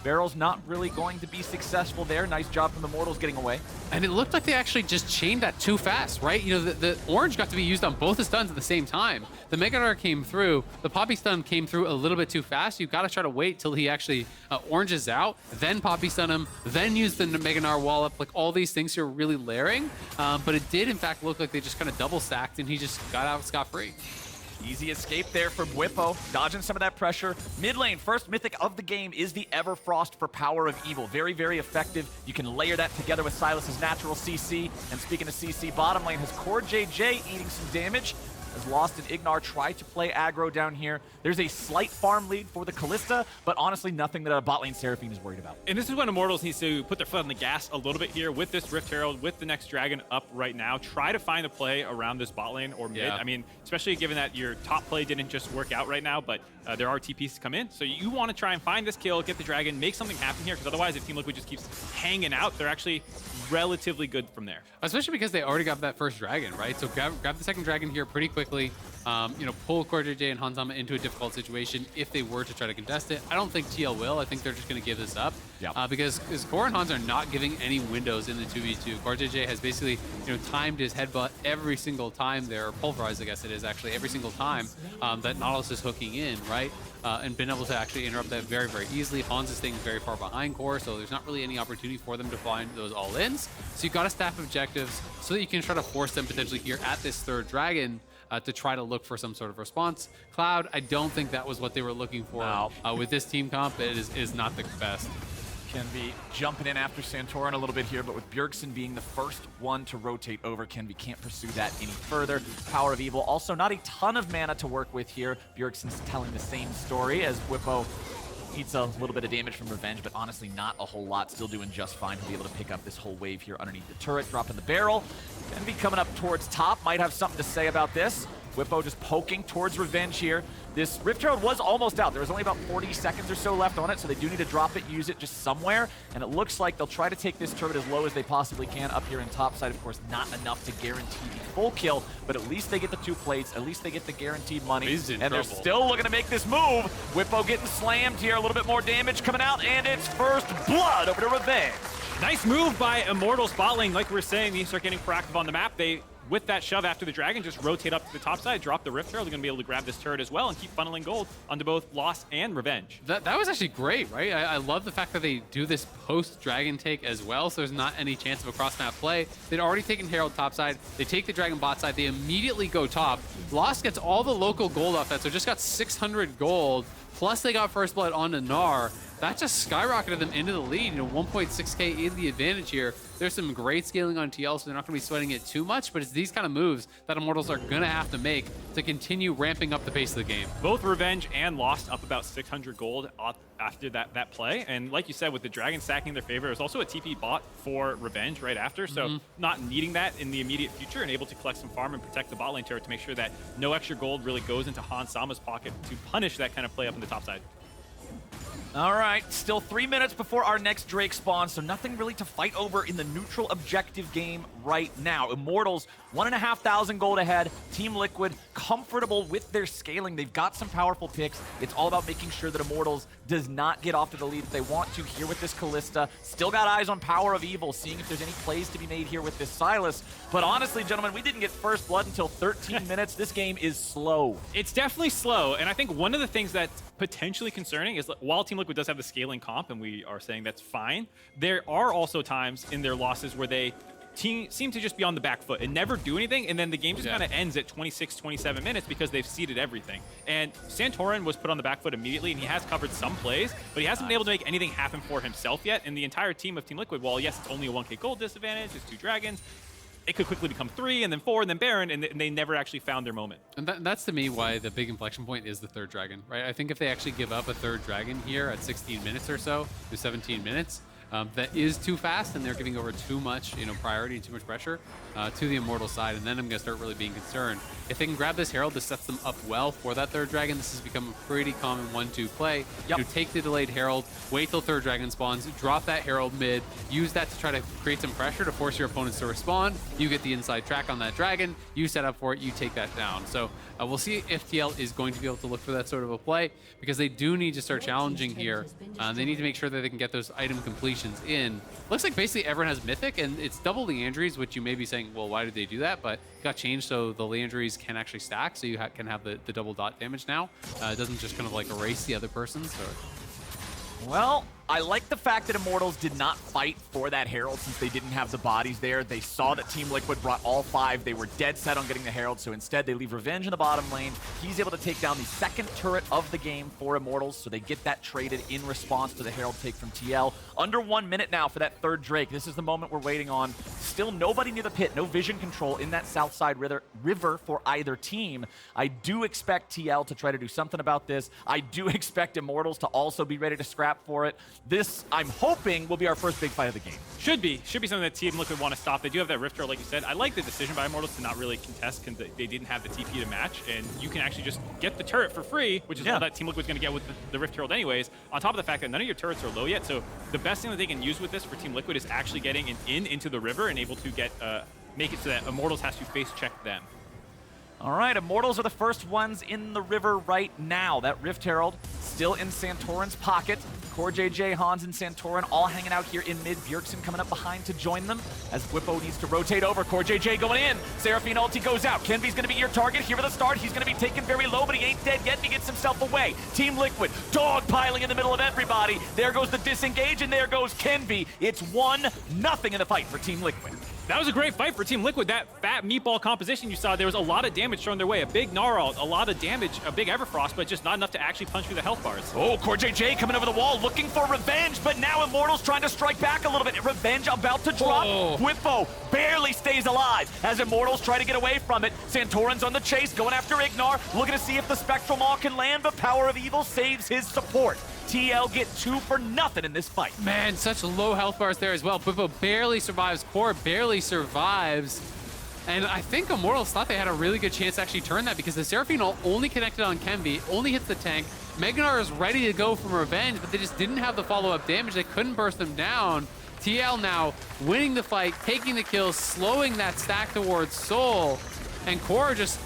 Barrel's not really going to be successful there. Nice job from the Immortals getting away. And it looked like they actually just chained that too fast, right? You know, the orange got to be used on both the stuns at the same time. The IgNar came through, the Poppy stun came through a little bit too fast. You've got to try to wait till he actually oranges out, then Poppy stun him, then use the IgNar wall up. Like, all these things are really layering. But it did, in fact, look like they just kind of double stacked and he just got out scot-free. Easy escape there from Bwipo, dodging some of that pressure. Mid lane, first mythic of the game is the Everfrost for Power of Evil. Very, very effective. You can layer that together with Sylas' natural CC. And speaking of CC, bottom lane has CoreJJ eating some damage. As Lost and IgNar try to play aggro down here. There's a slight farm lead for the Kalista, but honestly nothing that a bot lane Seraphine is worried about. And this is when Immortals needs to put their foot on the gas a little bit here with this Rift Herald, with the next Dragon up right now. Try to find a play around this bot lane or mid. Yeah. I mean, especially given that your top play didn't just work out right now, but there are TPs to come in. So you want to try and find this kill, get the Dragon, make something happen here, because otherwise if Team Liquid just keeps hanging out, they're actually relatively good from there. Especially because they already got that first Dragon, right? So grab the second Dragon here pretty quickly. You know, pull CoreJJ and Hansama into a difficult situation if they were to try to contest it. I don't think TL will. I think they're just going to give this up. Yep. Because Core and Hans are not giving any windows in the 2v2. CoreJJ has basically, you know, timed his headbutt every single time there, or pulverized, I guess it is actually, every single time that Nautilus is hooking in, right? And been able to actually interrupt that very, very easily. Hans is staying very far behind Core, so there's not really any opportunity for them to find those all-ins. So you've got to staff objectives so that you can try to force them potentially here at this third Dragon to try to look for some sort of response. Cloud, I don't think that was what they were looking for. No. With this team comp, it is not the best. Kenvi jumping in after Santorin a little bit here, but with Bjergsen being the first one to rotate over, Kenvi can't pursue that any further. Power of Evil, also not a ton of mana to work with here. Bjergsen's telling the same story as Bwipo eats a little bit of damage from Revenge, but honestly not a whole lot. Still doing just fine. He'll be able to pick up this whole wave here underneath the turret, dropping the barrel. Kenvi coming up towards top, might have something to say about this. Bwipo just poking towards Revenge here. This Rift Herald was almost out. There was only about 40 seconds or so left on it, so they do need to drop it, use it just somewhere. And it looks like they'll try to take this turret as low as they possibly can up here in top side. Of course, not enough to guarantee the full kill, but at least they get the 2 plates. At least they get the guaranteed money. And they're still looking to make this move. Bwipo getting slammed here. A little bit more damage coming out, and it's first blood over to Revenge. Nice move by Immortals bot lane. Like we were saying, they start getting proactive on the map. They, with that shove after the Dragon, just rotate up to the top side, drop the Rift Herald. They're going to be able to grab this turret as well and keep funneling gold onto both Lost and Revenge. That was actually great, right? I love the fact that they do this post-Dragon take as well, so there's not any chance of a cross-map play. They'd already taken Herald top side. They take the Dragon bot side. They immediately go top. Lost gets all the local gold off that, so just got 600 gold, plus they got first blood onto Gnar. That just skyrocketed them into the lead. You know, 1.6k is the advantage here. There's some great scaling on TL, so they're not going to be sweating it too much, but it's these kind of moves that Immortals are going to have to make to continue ramping up the pace of the game. Both Revenge and Lost up about 600 gold after that play. And like you said, with the Dragon stacking in their favor, there's also a TP bot for Revenge right after, so not needing that in the immediate future and able to collect some farm and protect the bot lane turret to make sure that no extra gold really goes into Hansama's pocket to punish that kind of play up in the top side. All right, still 3 minutes before our next Drake spawn, so nothing really to fight over in the neutral objective game right now. Immortals, 1,500 gold ahead. Team Liquid, comfortable with their scaling. They've got some powerful picks. It's all about making sure that Immortals does not get off to the lead that they want to here with this Kalista. Still got eyes on Power of Evil, seeing if there's any plays to be made here with this Sylas. But honestly, gentlemen, we didn't get first blood until 13 minutes. This game is slow. It's definitely slow, and I think one of the things that's potentially concerning is that while Team Liquid does have the scaling comp, and we are saying that's fine, there are also times in their losses where they seem to just be on the back foot and never do anything, and then the game just kind of ends at 26, 27 minutes because they've seeded everything. And Santorin was put on the back foot immediately, and he has covered some plays, but he hasn't been able to make anything happen for himself yet. And the entire team of Team Liquid, while yes, it's only a 1k gold disadvantage, it's 2 dragons, it could quickly become 3 and then 4 and then Baron, and they never actually found their moment. And that's to me why the big inflection point is the third Dragon, right? I think if they actually give up a third Dragon here at 16 minutes or so to 17 minutes, that is too fast, and they're giving over too much, you know, priority and too much pressure to the Immortal side, and then I'm going to start really being concerned. If they can grab this Herald, this sets them up well for that third Dragon. This has become a pretty common 1-2 play. You take the delayed Herald, wait till third Dragon spawns, drop that Herald mid, use that to try to create some pressure to force your opponents to respond. You get the inside track on that Dragon, you set up for it, you take that down. So we'll see if TL is going to be able to look for that sort of a play, because they do need to start challenging here. They need to make sure that they can get those item completions in. Looks like basically everyone has Mythic, and it's double Leandries, which you may be saying, well, why did they do that? But it got changed so the Leandries can actually stack, so you can have the double dot damage now. It doesn't just kind of like erase the other person. So, well, I like the fact that Immortals did not fight for that Herald since they didn't have the bodies there. They saw that Team Liquid brought all 5. They were dead set on getting the Herald, so instead they leave Revenge in the bottom lane. He's able to take down the second turret of the game for Immortals, so they get that traded in response to the Herald take from TL. Under 1 minute now for that third Drake. This is the moment we're waiting on. Still nobody near the pit, no vision control in that south side river for either team. I do expect TL to try to do something about this. I do expect Immortals to also be ready to scrap for it. This, I'm hoping, will be our first big fight of the game. Should be something that Team Liquid want to stop. They do have that Rift Turtle, like you said. I like the decision by Immortals to not really contest because they didn't have the TP to match, and you can actually just get the turret for free, which is all that Team Liquid's going to get with the Rift Turtle anyways, on top of the fact that none of your turrets are low yet, so the best thing that they can use with this for Team Liquid is actually getting an into the river and able to get make it so that Immortals has to face check them. All right, Immortals are the first ones in the river right now. That Rift Herald still in Santorin's pocket. CoreJJ, Hans, and Santorin all hanging out here in mid. Bjergsen coming up behind to join them as Bwipo needs to rotate over. CoreJJ going in. Seraphine ulti goes out. Kenvi's going to be your target here at the start. He's going to be taken very low, but he ain't dead yet, and he gets himself away. Team Liquid, dog piling in the middle of everybody. There goes the disengage, and there goes Kenvi. It's 1-0 in the fight for Team Liquid. That was a great fight for Team Liquid. That fat meatball composition you saw, there was a lot of damage thrown their way. A big Gnar ult, a lot of damage, a big Everfrost, but just not enough to actually punch through the health bars. Oh, CoreJJ coming over the wall, looking for revenge, but now Immortals trying to strike back a little bit. Revenge about to drop. Bwipo barely stays alive as Immortals try to get away from it. Santorin's on the chase, going after IgNar, looking to see if the Spectral Maw can land, but PowerOfEvil saves his support. TL get 2 for nothing in this fight. Man, such low health bars there as well. Bwipo barely survives. Core barely survives. And I think Immortals thought they had a really good chance to actually turn that because the Seraphine ult only connected on Kenvi, only hits the tank. Gnar is ready to go from Revenge, but they just didn't have the follow-up damage. They couldn't burst them down. TL now winning the fight, taking the kills, slowing that stack towards Soul. And Core just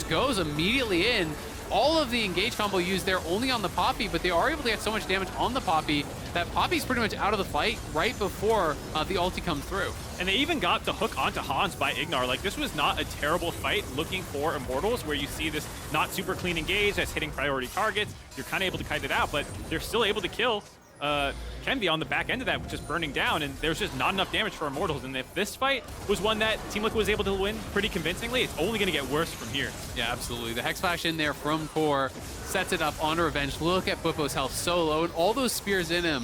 goes immediately in. All of the engage combo used there only on the Poppy, but they are able to get so much damage on the Poppy that Poppy's pretty much out of the fight right before the ulti comes through. And they even got the hook onto Hans by IgNar. Like, this was not a terrible fight looking for Immortals, where you see this not super clean engage that's hitting priority targets. You're kind of able to kite it out, but they're still able to kill Kenvi on the back end of that, just burning down, and there's just not enough damage for Immortals. And if this fight was one that Team Liquid was able to win pretty convincingly, it's only going to get worse from here. Yeah, absolutely. The Hex Flash in there from Core sets it up on Revenge. Look at Bwipo's health so low, and all those spears in him.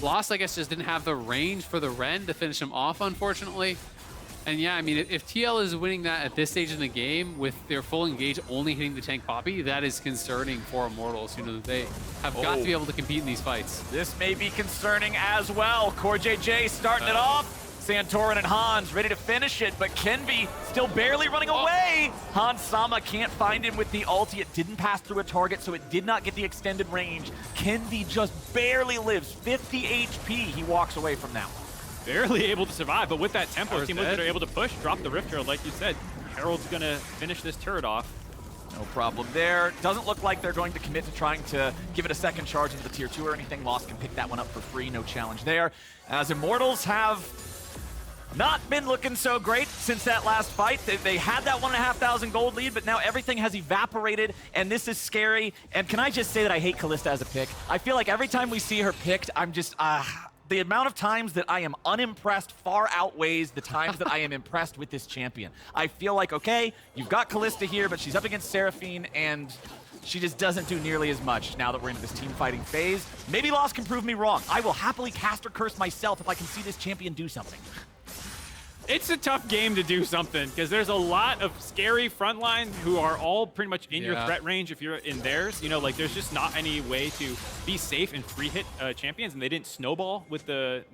Lost, I guess, just didn't have the range for the Ren to finish him off, unfortunately. And yeah, I mean, if TL is winning that at this stage in the game with their full engage only hitting the tank Poppy, that is concerning for Immortals. You know, they have got to be able to compete in these fights. This may be concerning as well. CoreJJ starting it off. Santorin and Hans ready to finish it, but Kenvi still barely running away. Hans Sama can't find him with the ulti. It didn't pass through a target, so it did not get the extended range. Kenvi just barely lives. 50 HP he walks away from now. Barely able to survive, but with that tempo, Team Liquid are able to push, drop the Rift Herald, like you said. Herald's gonna finish this turret off. No problem there. Doesn't look like they're going to commit to trying to give it a second charge into the tier 2 or anything. Lost can pick that one up for free, no challenge there. As Immortals have not been looking so great since that last fight. They had that 1,500 gold lead, but now everything has evaporated, and this is scary. And can I just say that I hate Kalista as a pick? I feel like every time we see her picked, I'm just, the amount of times that I am unimpressed far outweighs the times that I am impressed with this champion. I feel like, okay, you've got Kalista here, but she's up against Seraphine, and she just doesn't do nearly as much now that we're into this team fighting phase. Maybe Lost can prove me wrong. I will happily cast or curse myself if I can see this champion do something. It's a tough game to do something because there's a lot of scary frontline who are all pretty much in your threat range if you're in theirs. You know, like there's just not any way to be safe and free hit champions, and they didn't snowball with the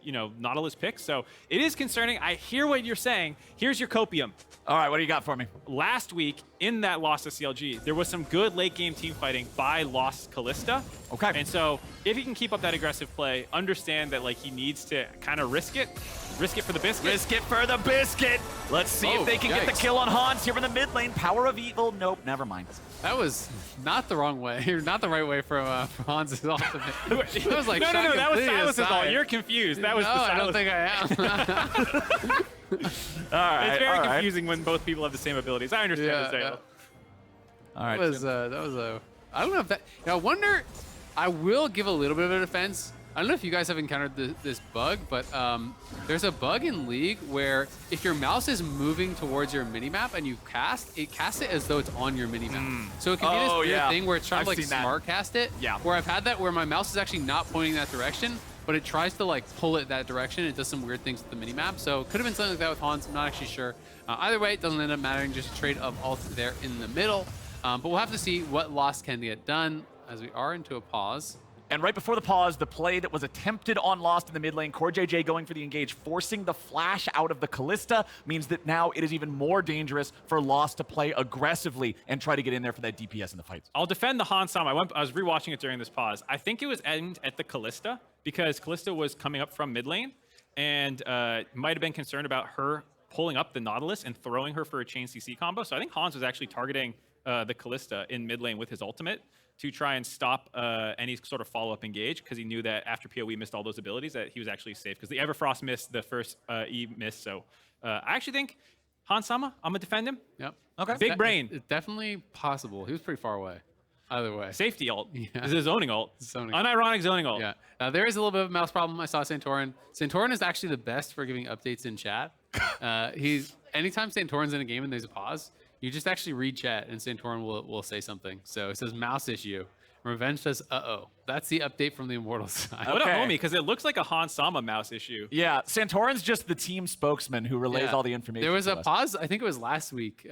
you know, Nautilus pick. So it is concerning. I hear what you're saying. Here's your copium. All right, what do you got for me? Last week in that loss to CLG, there was some good late game team fighting by Lost Kalista. Okay. And so if he can keep up that aggressive play, understand that like he needs to kind of risk it for the biscuit. Risk it for the biscuit. Let's see if they can get the kill on Hans here in the mid lane. PowerOfEvil. Nope, never mind. That was not the wrong way, or not the right way for Hans' ultimate. That was like no, that was Sylas' fault. You're confused. That was the Sylas. I don't think I am. All right, it's very confusing when both people have the same abilities. I understand the sale. All right. That was I don't know if that. I wonder I will give a little bit of a defense. I don't know if you guys have encountered this bug, but there's a bug in League where if your mouse is moving towards your minimap and you casts it as though it's on your minimap. So it can be this weird thing where it's trying to like smart cast it. Yeah. Where I've had that where my mouse is actually not pointing that direction, but it tries to like pull it that direction. It does some weird things with the minimap. So could have been something like that with Hans. I'm not actually sure. Either way, it doesn't end up mattering. Just a trade of ult there in the middle. But we'll have to see what loss can get done as we are into a pause. And right before the pause, the play that was attempted on Lost in the mid lane, CoreJJ going for the engage, forcing the flash out of the Kalista, means that now it is even more dangerous for Lost to play aggressively and try to get in there for that DPS in the fights. I'll defend the Han Sam. I was rewatching it during this pause. I think it was aimed at the Kalista because Kalista was coming up from mid lane and might have been concerned about her pulling up the Nautilus and throwing her for a chain CC combo. So I think Hans was actually targeting the Kalista in mid lane with his ultimate to try and stop any sort of follow-up engage, because he knew that after PoE missed all those abilities that he was actually safe, because the Everfrost missed the first E miss. So I actually think Han Sama, I'm going to defend him. Yep. Okay. Big brain. It's definitely possible. He was pretty far away. Either way. Safety ult. Yeah. This is a zoning ult. Zoning. Unironic zoning ult. Yeah. Now, there is a little bit of a mouse problem. I saw Santorin. Santorin is actually the best for giving updates in chat. Anytime Santorin's in a game and there's a pause, you just actually read chat and Santorin will say something. So it says mouse issue. Revenge says, uh-oh. That's the update from the Immortals side. What a homie, because it looks like a Han Sama mouse issue. Yeah, Santorin's just the team spokesman who relays all the information. There was to a us. pause, I think it was last week, in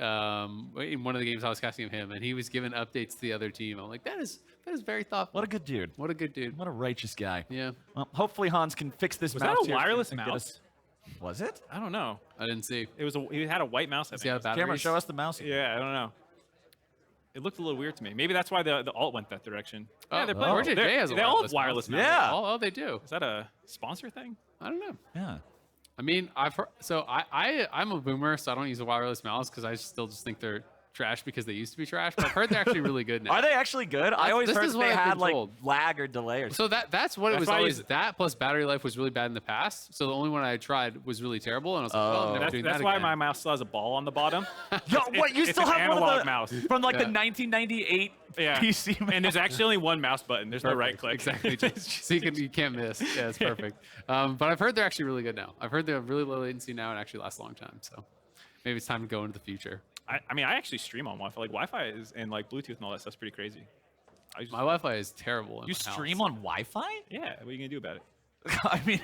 one of the games I was casting of him, and he was giving updates to the other team. I'm like, that is very thoughtful. What a good dude. What a good dude. What a righteous guy. Yeah. Well, hopefully Hans can fix this Was mouse that a here wireless and get mouse? us- Was it? I don't know. I didn't see. It was he had a white mouse. I Does he have think. batteries? Camera, show us the mouse. Yeah, I don't know. It looked a little weird to me. Maybe that's why the alt went that direction. Yeah, they're playing. CoreJJ has a they all wireless have wireless mouse. mouse. Yeah. Oh, they do. Is that a sponsor thing? I don't know. Yeah. I mean, I'm a boomer, so I don't use a wireless mouse because I still just think they're trash because they used to be trash. But I've heard they're actually really good now. Are they actually good? I always this heard is that what they I've had been like told. lag or delay or something. So that's what it That's was why I always. use- That plus battery life was really bad in the past. So the only one I tried was really terrible, and I was like, well, I'm never doing That's that why again. my mouse still has a ball on the bottom. Yo, what? You it's still an have one of analog the mouse. from like Yeah. the 1998 Yeah. PC mouse. And there's actually only one mouse button. There's no right click. Exactly. So you can't miss. Yeah, it's perfect. But I've heard they're actually really good now. I've heard they're really low latency now and actually last a long time. So maybe it's time to go into the future. I mean, I actually stream on Wi-Fi. Like Wi-Fi is and like Bluetooth and all that stuff's pretty crazy. My Wi-Fi is terrible. In You my stream house. on Wi-Fi? Yeah. What are you gonna do about it? I mean,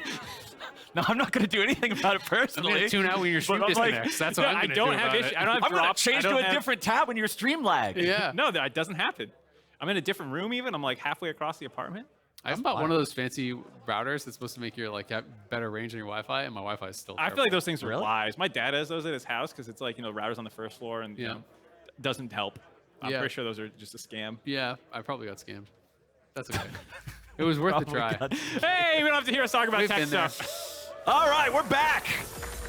no, I'm not going to do anything about it I'm personally. gonna tune out when your stream But I'm like, disconnects. That's what I'm I gonna don't do have about issue. it. I don't have I'm going to drops. change I to don't a have- different tab when your stream lag. Yeah. No, that doesn't happen. I'm in a different room even. I'm like halfway across the apartment. I bought one of those fancy routers that's supposed to make your like have better range on your Wi-Fi, and my Wi-Fi is still. I feel like those things are Really? lies. My dad has those at his house because it's like, routers on the first floor and you Yeah. know, doesn't help. I'm Yeah. pretty sure those are just a scam. Yeah, I probably got scammed. That's okay. It was worth the try. Hey, we don't have to hear us talk about We've tech been there. stuff. All right, we're back.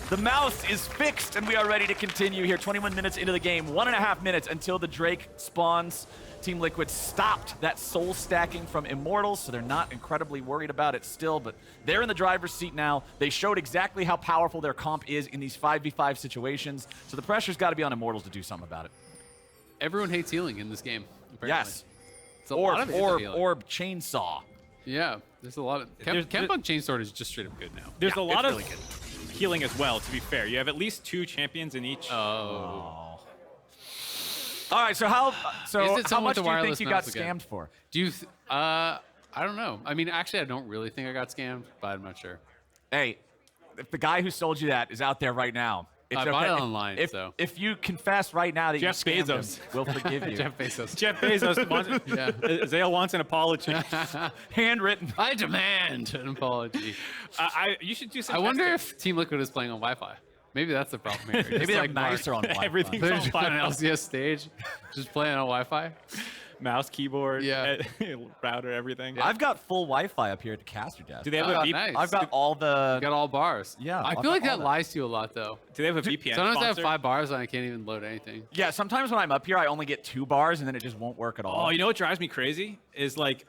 The mouse is fixed, and we are ready to continue here. 21 minutes into the game, 1.5 minutes until the Drake spawns. Team Liquid stopped that soul stacking from Immortals, so they're not incredibly worried about it still, but they're in the driver's seat now. They showed exactly how powerful their comp is in these 5v5 situations, so the pressure's got to be on Immortals to do something about it. Everyone hates healing in this game. Apparently. Yes. It's a lot of healing. Orb chainsaw. Yeah, there's a lot of. Gangplank Chainsword is just straight up good now. There's a lot it's of really healing as well, to be fair. You have at least 2 champions in each. Oh. All right, so how Is it how someone much with do the you think wireless you got mouse again? scammed for? Do you? I don't know. I mean, actually, I don't really think I got scammed, but I'm not sure. Hey, if the guy who sold you that is out there right now, it's I bought okay. it online, If, so. if you confess right now that Jeff you scammed Bezos. him, we'll forgive you. Jeff Bezos. Jeff Bezos wants, Yeah. Azael wants an apology. Handwritten. I demand an apology. You should do some I wonder testing. if Team Liquid is playing on Wi-Fi. Maybe that's the problem here. Maybe Just they're like nicer on Wi-Fi. Everything's They're on just on an Wi-Fi. LCS stage, just playing on Wi-Fi. Mouse, keyboard, Yeah. router, everything. I've got full Wi-Fi up here at the caster desk. Do they have Oh, a VPN? nice. I've got all the. You got all bars. Yeah, I I've feel like got all that that. lies to you a lot, though. Do they have a VPN Sometimes I have sponsor? 5 bars and I can't even load anything. Yeah, sometimes when I'm up here, I only get 2 bars and then it just won't work at all. Oh, you know what drives me crazy is like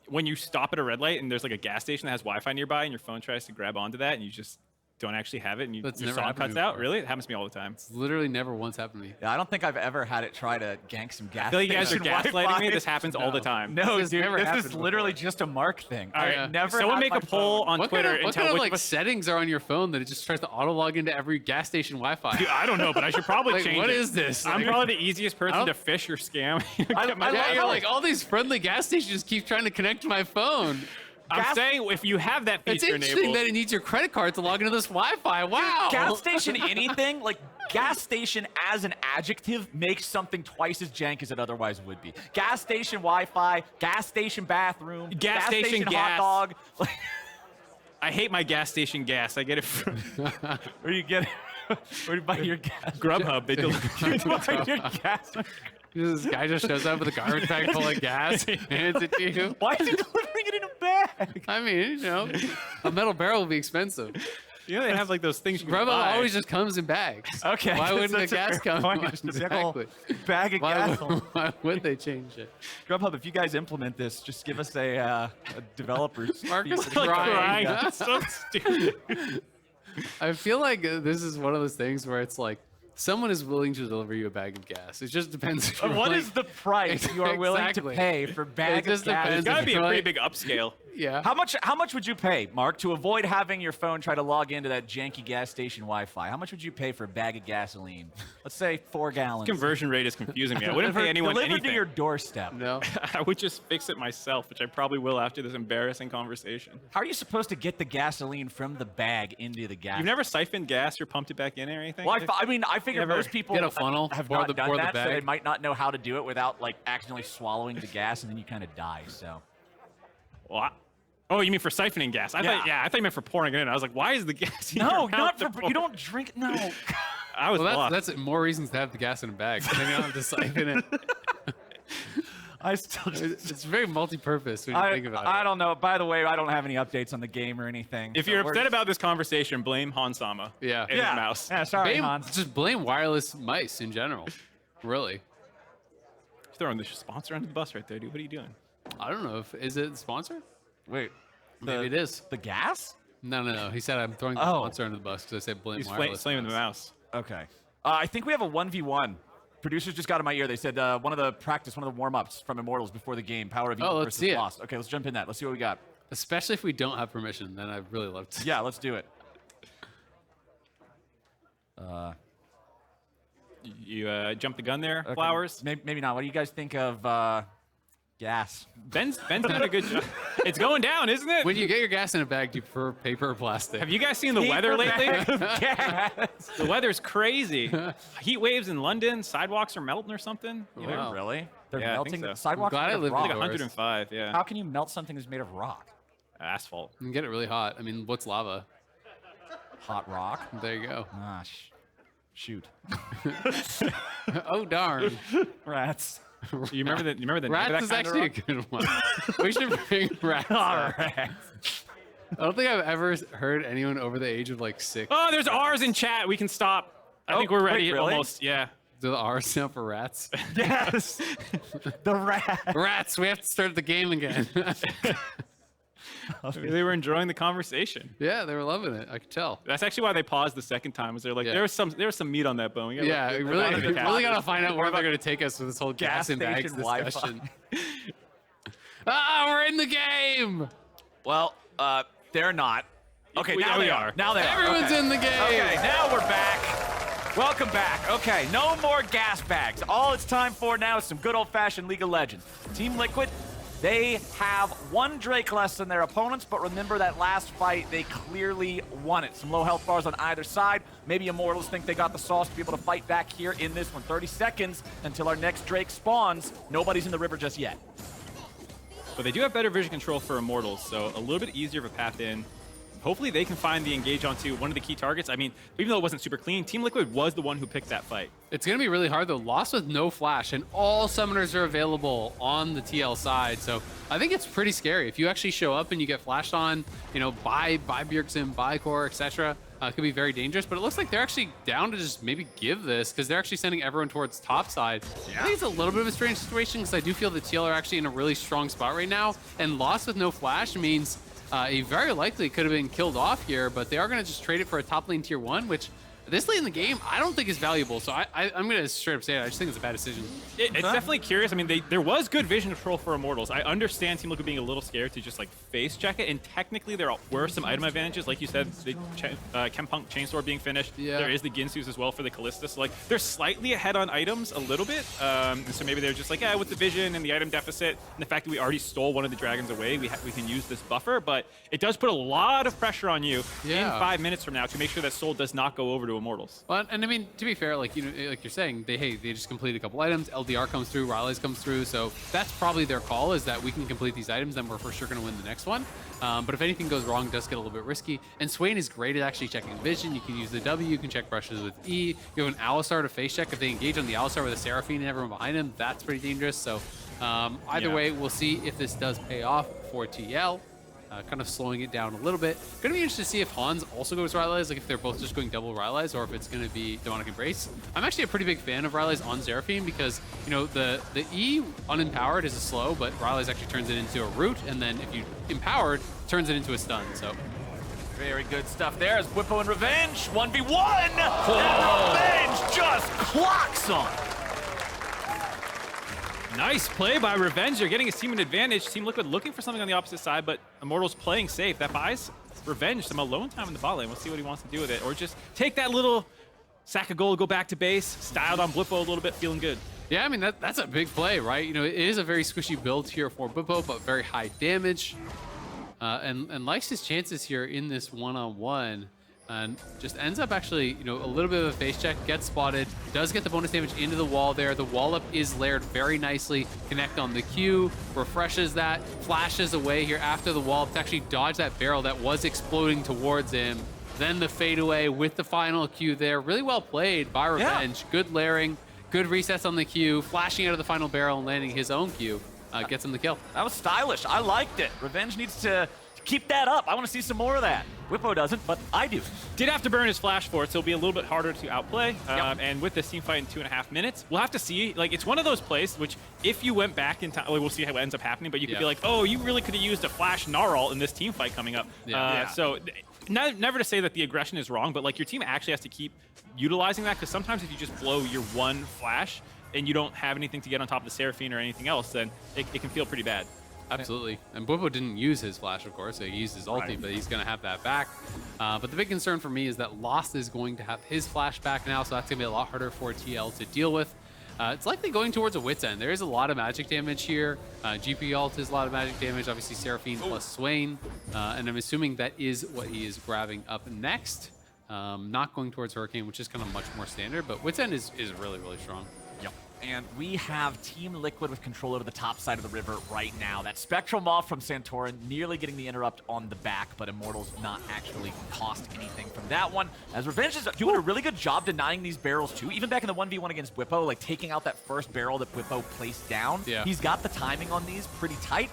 when you stop at a red light and there's like a gas station that has Wi-Fi nearby and your phone tries to grab onto that and you just don't actually have it and That's your never song happened to cuts me out. before. Really? It happens to me all the time. It's literally never once happened to me. Yeah, I don't think I've ever had it try to gank some gas. I feel like you guys are station gaslighting me. Wi-Fi. This happens all the time. No, This dude, never this happened is literally before. just a Mark thing. All right, I never someone had make my a poll phone. on What Twitter kind of, and what tell kind of which like of us. settings are on your phone that it just tries to auto log into every gas station Wi-Fi? Dude, I don't know, but I should probably Like, change what it. is this? I'm Like- probably the easiest I person don't- to fish or scam. Yeah, you're like, all these friendly gas stations keep trying to connect to my phone. I'm saying if you have that It's feature interesting enabled, that it needs your credit card to log into this Wi-Fi. Wow. Gas station anything, like gas station as an adjective makes something twice as jank as it otherwise would be. Gas station Wi-Fi, gas station bathroom, Gas station hot gas. dog. I hate my gas station gas. I get it from Where you get it? Where do you buy your gas? Grubhub. They deliver. You buy your gas. This guy just shows up with a garbage bag full of gas, hands it to you. Why is he delivering it in a bag? I mean, you know, a metal barrel will be expensive. You know they have like those things you can Grubhub buy. always just comes in bags. Okay. Why wouldn't the that's a gas fair come? point. Just a big ol' Exactly. bag of gas. Why would they change it? Grubhub, if you guys implement this, just give us a developer's Marcus fee. is crying. That's so stupid. I feel like this is one of those things where it's like someone is willing to deliver you a bag of gas. It just depends. If you're What willing- is the price you are willing to Exactly. pay for a bag It just of gas? depends. It's got to be a Right. pretty big upscale. Yeah. How much would you pay, Mark, to avoid having your phone try to log into that janky gas station Wi-Fi? How much would you pay for a bag of gasoline? Let's say 4 gallons. Conversion rate is confusing me. I wouldn't pay anyone delivered anything. to your doorstep. No. I would just fix it myself, which I probably will after this embarrassing conversation. How are you supposed to get the gasoline from the bag into the gas? You've never siphoned gas or pumped it back in or anything? Well, I figure Never. most people Get a funnel, have pour not the- done pour the that, so bag. they might not know how to do it without like accidentally swallowing the gas, and then you kind of die. So. Well, oh, you mean for siphoning gas? I Yeah. thought you meant for pouring it in. I was like, why is the gas in No, your mouth not to for pour? you don't drink. No. I was Well, lost. that's more reasons to have the gas in a bag. Then you don't have to siphon it. I still It's very multi-purpose when you think about it. I don't know. By the way, I don't have any updates on the game or anything. If so you're we're upset just- about this conversation, blame Hansama Yeah. and his mouse. Yeah, sorry, Blame- Hans. just blame wireless mice in general. Really. Throwing the sponsor under the bus right there, dude. What are you doing? I don't know if is it the sponsor? Wait, Maybe it is. the gas? No. He said I'm throwing the Oh. sponsor under the bus because I said blame He's wireless. slamming the mice. mouse. Okay. I think we have a 1v1. Producers just got in my ear. They said one of the warm-ups from Immortals before the game, PowerOfEvil Oh, let's versus see it. Lost. Okay, let's jump in that. Let's see what we got. Especially if we don't have permission, then I'd really love to. Yeah, let's do it. You jumped the gun there, Okay. Flowers. Maybe not. What do you guys think of gas? Ben's done a good job. It's going down, isn't it? When you get your gas in a bag, do you prefer paper or plastic? Have you guys seen the weather lately? Gas. The weather's crazy. Heat waves in London. Sidewalks are melting or something. You know? Wow. Really? They're Yeah, I think melting. so. The sidewalks I'm glad are I made of live rock. Like indoors. 105, yeah. How can you melt something that's made of rock? Asphalt. You can get it really hot. I mean, what's lava? Hot rock? There you go. Ah, shoot. Oh darn. Rats. You remember the name of Rats that is kind of actually a rock? good one. We should bring rats. back. Rats. I don't think I've ever heard anyone over the age of like 6. Oh, there's R's in chat. We can stop. I think we're wait, ready really? almost. Yeah. Do the R stand for rats? Yes. The rat. Rats, we have to start the game again. They were enjoying the conversation. Yeah, they were loving it. I could tell. That's actually why they paused the second time. Was they're like, Yeah. there was some meat on that bone. We gotta Yeah, let- we let really, it we get really past gotta it. find out where they're gonna take us with this whole gas and bags station Wi-Fi. discussion. We're in the game. Well, they're not. Okay, We- now we they are. are. Now they are. Everyone's Okay. in the game. Okay, now we're back. Welcome back. Okay, no more gas bags. All it's time for now is some good old-fashioned League of Legends. Team Liquid, they have one Drake less than their opponents, but remember that last fight, they clearly won it. Some low health bars on either side. Maybe Immortals think they got the sauce to be able to fight back here in this one. 30 seconds until our next Drake spawns. Nobody's in the river just yet. But they do have better vision control for Immortals, so a little bit easier of a path in. Hopefully they can find the engage onto one of the key targets. I mean, even though it wasn't super clean, Team Liquid was the one who picked that fight. It's going to be really hard, though. Lost with no flash, and all summoners are available on the TL side. So I think it's pretty scary. If you actually show up and you get flashed on, you know, by Bjergsen, by Core, etc., it could be very dangerous. But it looks like they're actually down to just maybe give this, because they're actually sending everyone towards top side. I think it's a little bit of a strange situation, because I do feel the TL are actually in a really strong spot right now. And Lost with no flash means he very likely could have been killed off here, but they are going to just trade it for a top lane tier 1, which this late in the game, I don't think is valuable. So I'm going to straight up say it. I just think it's a bad decision. It's definitely curious. I mean, there was good vision control for Immortals. I understand Team Liquid being a little scared to just like face check it. And technically, there were some item advantages. Like you said, the Gangplank Chainsword being finished. Yeah. There is the Ginsu's as well for the Kalista. So like, they're slightly ahead on items a little bit. And so maybe they're just like, with the vision and the item deficit and the fact that we already stole one of the dragons away, we can use this buffer. But it does put a lot of pressure on you in 5 minutes from now to make sure that Soul does not go over to Immortals. Well, and I mean, to be fair, like like you're saying, they just completed a couple items. LDR comes through, Riley's comes through, so that's probably their call, is that we can complete these items, then we're for sure going to win the next one. But if anything goes wrong, it does get a little bit risky. And Swain is great at actually checking vision. You can use the W, you can check brushes with E. You have an Alistar to face check. If they engage on the Alistar with a Seraphine and everyone behind him, that's pretty dangerous. So either way, we'll see if this does pay off for TL. Kind of slowing it down a little bit. Going to be interested to see if Hans also goes Rylai's, like if they're both just going double Rylai's, or if it's going to be Demonic Embrace. I'm actually a pretty big fan of Rylai's on Seraphine because, you know, the E unempowered is a slow, but Rylai's actually turns it into a root, and then if you empowered, turns it into a stun. So very good stuff there as Bwipo and Revenge 1v1, and Revenge just clocks on. Nice play by Revenge. They're getting his team an advantage. Team Liquid looking for something on the opposite side, but Immortals playing safe. That buys Revenge some alone time in the bot lane. We'll see what he wants to do with it. Or just take that little sack of gold, go back to base, styled on Bwipo a little bit, feeling good. Yeah, I mean, that's a big play, right? You know, it is a very squishy build here for Bwipo, but very high damage. And likes his chances here in this one-on-one. And just ends up actually, you know, a little bit of a face check, gets spotted, does get the bonus damage into the wall there. The wall up is layered very nicely. Connect on the Q, refreshes that, flashes away here after the wall to actually dodge that barrel that was exploding towards him. Then the fade away with the final Q there. Really well played by Revenge. Yeah. Good layering, good resets on the Q, flashing out of the final barrel and landing his own Q. Gets him the kill. That was stylish. I liked it. Revenge needs to keep that up. I want to see some more of that. Bwipo doesn't, but I do. Did have to burn his flash for it, so it'll be a little bit harder to outplay. And with this team fight in 2.5 minutes, we'll have to see. Like, it's one of those plays which, if you went back in time, we'll see how it ends up happening, but you could be like, oh, you really could have used a flash Gnar in this team fight coming up. So never to say that the aggression is wrong, but like your team actually has to keep utilizing that, because sometimes if you just blow your one flash and you don't have anything to get on top of the Seraphine or anything else, then it can feel pretty bad. Absolutely. And Bwipo didn't use his flash, of course. So he used his ulti, but he's going to have that back. But the big concern for me is that Lost is going to have his flash back now, so that's going to be a lot harder for TL to deal with. It's likely going towards a Wit's End. There is a lot of magic damage here. GP ult is a lot of magic damage. Obviously, Seraphine plus Swain. And I'm assuming that is what he is grabbing up next. Not going towards Hurricane, which is kind of much more standard. But Wit's End is really, really strong. Yep. And we have Team Liquid with control over the top side of the river right now. That Spectral Maw from Santorin nearly getting the interrupt on the back, but Immortals not actually cost anything from that one. As Revenge is doing a really good job denying these barrels too. Even back in the 1v1 against Bwipo, like taking out that first barrel that Bwipo placed down. Yeah. He's got the timing on these pretty tight.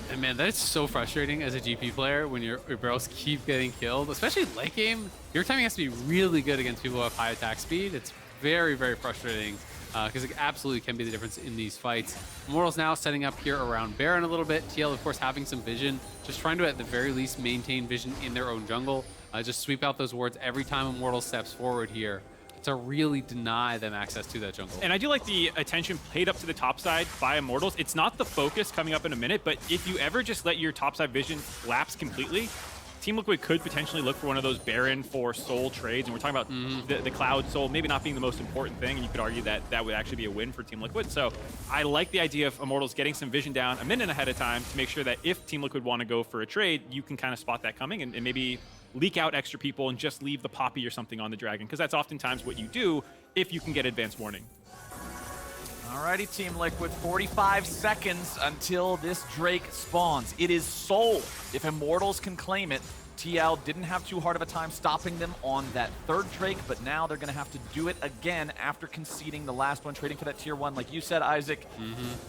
And man, that is so frustrating as a GP player when your barrels keep getting killed, especially late game. Your timing has to be really good against people who have high attack speed. It's very, very frustrating. Because it absolutely can be the difference in these fights. Immortals now setting up here around Baron a little bit. TL, of course, having some vision. Just trying to, at the very least, maintain vision in their own jungle. Just sweep out those wards every time Immortals steps forward here to really deny them access to that jungle. And I do like the attention played up to the top side by Immortals. It's not the focus coming up in a minute, but if you ever just let your top side vision lapse completely, Team Liquid could potentially look for one of those Baron for Soul trades, and we're talking about the Cloud Soul maybe not being the most important thing, and you could argue that that would actually be a win for Team Liquid. So I like the idea of Immortals getting some vision down a minute ahead of time to make sure that if Team Liquid want to go for a trade, you can kind of spot that coming and maybe leak out extra people and just leave the Poppy or something on the Dragon, because that's oftentimes what you do if you can get advance warning. Alrighty, Team Liquid, 45 seconds until this Drake spawns. It is Soul. If Immortals can claim it, TL didn't have too hard of a time stopping them on that third Drake, but now they're going to have to do it again after conceding the last one, trading for that tier 1. Like you said, Isaac,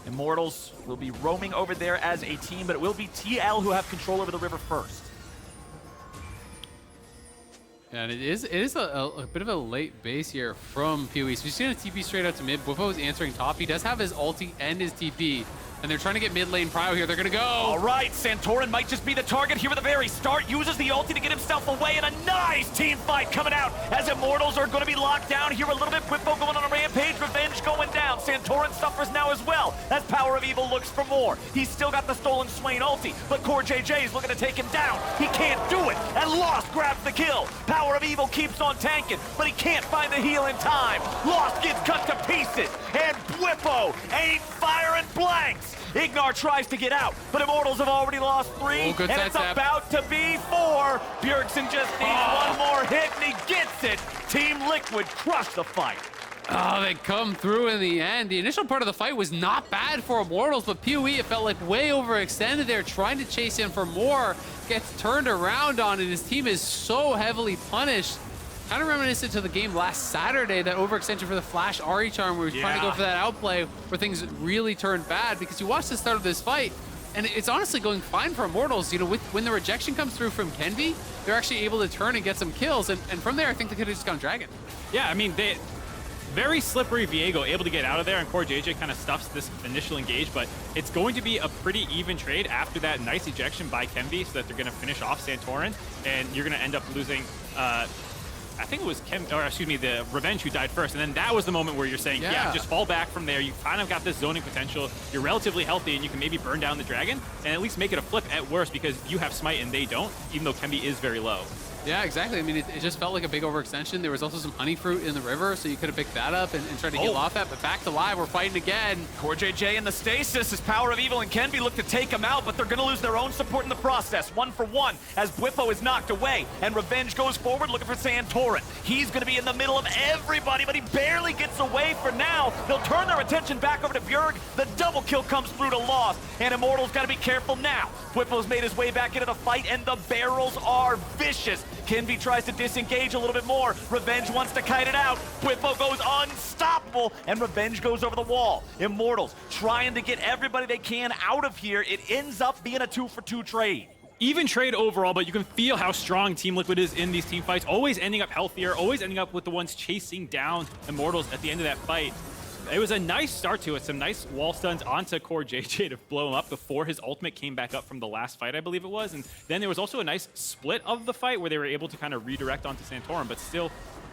Immortals will be roaming over there as a team, but it will be TL who have control over the river first. Yeah, and it is a bit of a late base here from PoE. So we've seen a TP straight out to mid. Bwipo is answering top. He does have his ulti and his TP. and they're trying to get mid lane prio here. They're gonna go. All right, Santorin might just be the target here at the very start. Uses the ulti to get himself away, and a nice team fight coming out as Immortals are going to be locked down here a little bit. Bwipo going on a rampage, Revenge going down. Santorin suffers now as well as PowerOfEvil looks for more. He's still got the stolen Swain ulti, but CoreJJ is looking to take him down. He can't do it, and Lost grabs the kill. PowerOfEvil keeps on tanking, but he can't find the heal in time. Lost gets cut to pieces, and Bwipo ain't firing blanks. IgNar tries to get out, but Immortals have already lost 3, and it's about to be 4. Bjergsen just needs one more hit, and he gets it. Team Liquid crushed the fight. Oh, they come through in the end. The initial part of the fight was not bad for Immortals, but PoE, it felt like way overextended there, trying to chase in for more, gets turned around on, and his team is so heavily punished. Kind of reminiscent to the game last Saturday, that overextension for the Flash Ahri charm, where he was trying to go for that outplay, where things really turned bad, because you watch the start of this fight, and it's honestly going fine for Immortals. You know, when the rejection comes through from Kenvi, they're actually able to turn and get some kills, and from there, I think they could have just gone Dragon. Yeah, I mean, very slippery Viego, able to get out of there, and CoreJJ kind of stuffs this initial engage, but it's going to be a pretty even trade after that nice ejection by Kenvi, so that they're going to finish off Santorin, and you're going to end up losing, I think it was the Revenge who died first, and then that was the moment where you're saying, yeah, just fall back from there. You kind of got this zoning potential. You're relatively healthy, and you can maybe burn down the Dragon, and at least make it a flip at worst, because you have Smite and they don't, even though Kenvi is very low. Yeah, exactly. I mean, it just felt like a big overextension. There was also some honey fruit in the river, so you could have picked that up and tried to heal off that. But back to live, we're fighting again. CoreJJ in the stasis as PowerOfEvil and Kenvi look to take him out, but they're going to lose their own support in the process. 1 for 1 as Bwipo is knocked away, and Revenge goes forward looking for Santorin. He's going to be in the middle of everybody, but he barely gets away for now. They'll turn their attention back over to Bjerg. The double kill comes through to Lost, and Immortals got to be careful now. Bwipo's made his way back into the fight, and the barrels are vicious. Kenvi tries to disengage a little bit more. Revenge wants to kite it out. Bwipo goes unstoppable, and Revenge goes over the wall. Immortals trying to get everybody they can out of here. It ends up being a 2-for-2 trade. Even trade overall, but you can feel how strong Team Liquid is in these team fights, always ending up healthier, always ending up with the ones chasing down Immortals at the end of that fight. It was a nice start to it, some nice wall stuns onto CoreJJ to blow him up before his ultimate came back up from the last fight, I believe it was. And then there was also a nice split of the fight where they were able to kind of redirect onto Santorin, but still,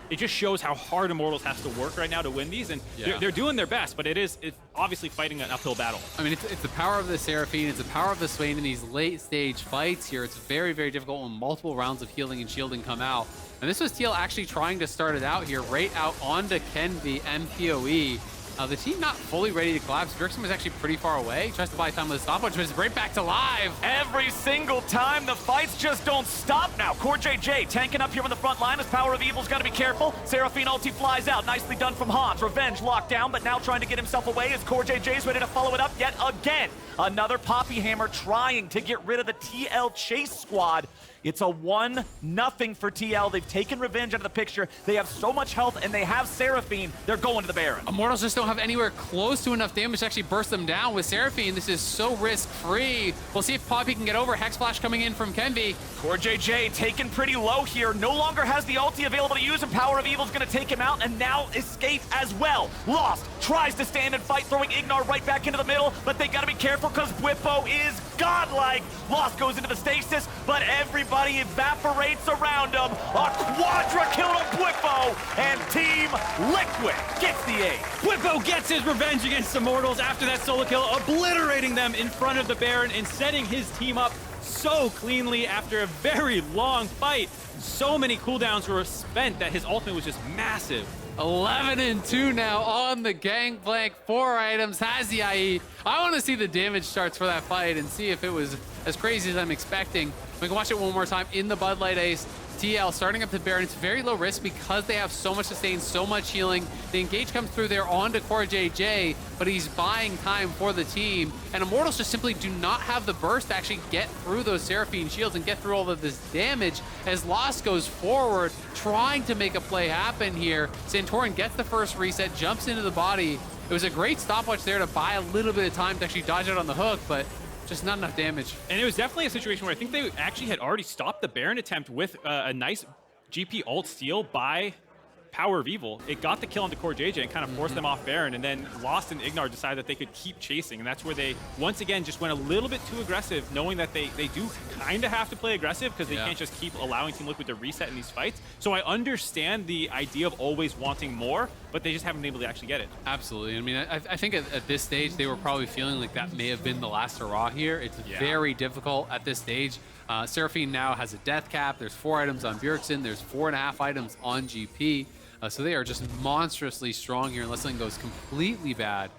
it just shows how hard Immortals has to work right now to win these, and they're doing their best, but it's obviously fighting an uphill battle. I mean, it's the power of the Seraphine, it's the power of the Swain in these late stage fights here. It's very, very difficult when multiple rounds of healing and shielding come out. And this was TL actually trying to start it out here, right out onto Kenvi and PoE. The team not fully ready to collapse. Bjergsen was actually pretty far away. He tries to buy time with a stopwatch, but it's right back to live. Every single time, the fights just don't stop now. CoreJJ tanking up here on the front line as PowerOfEvil's got to be careful. Seraphine ulti flies out. Nicely done from Hans. Revenge locked down, but now trying to get himself away as CoreJJ's ready to follow it up yet again. Another Poppy Hammer trying to get rid of the TL chase squad. It's a 1-0 for TL. They've taken Revenge out of the picture. They have so much health, and they have Seraphine. They're going to the Baron. Immortals just don't have anywhere close to enough damage to actually burst them down. With Seraphine, this is so risk-free. We'll see if Poppy can get over. Hex Flash coming in from Kenvi. CoreJJ taken pretty low here. No longer has the ulti available to use, and PowerOfEvil's going to take him out, and now escape as well. Lost tries to stand and fight, throwing IgNar right back into the middle, but they got to be careful because Bwipo is godlike. Lost goes into the stasis, but everybody evaporates around him. A quadra kill to Bwipo, and Team Liquid gets the A. Bwipo gets his revenge against Immortals after that solo kill, obliterating them in front of the Baron and setting his team up so cleanly after a very long fight. So many cooldowns were spent that his ultimate was just massive. 11-2 now on the Gangplank. 4 items, has the IE. I want to see the damage charts for that fight and see if it was as crazy as I'm expecting. We can watch it one more time in the Bud Light Ace. TL starting up the Baron. It's very low risk because they have so much sustain, so much healing. The engage comes through there onto CoreJJ, but he's buying time for the team. And Immortals just simply do not have the burst to actually get through those Seraphine shields and get through all of this damage as Lost goes forward, trying to make a play happen here. Santorin gets the first reset, jumps into the body. It was a great stopwatch there to buy a little bit of time to actually dodge out on the hook, but just not enough damage. And it was definitely a situation where I think they actually had already stopped the Baron attempt with a nice GP ult steal by PowerOfEvil, it got the kill onto CoreJJ and kind of forced them off Baron, and then Lost and IgNar decided that they could keep chasing, and that's where they, once again, just went a little bit too aggressive, knowing that they do kind of have to play aggressive because they can't just keep allowing Team Liquid to reset in these fights. So I understand the idea of always wanting more, but they just haven't been able to actually get it. Absolutely. I mean, I think at this stage, they were probably feeling like that may have been the last hurrah here. It's very difficult at this stage. Seraphine now has a death cap. There's 4 items on Bjergsen. There's 4.5 items on GP. So they are just monstrously strong here. Unless something goes completely bad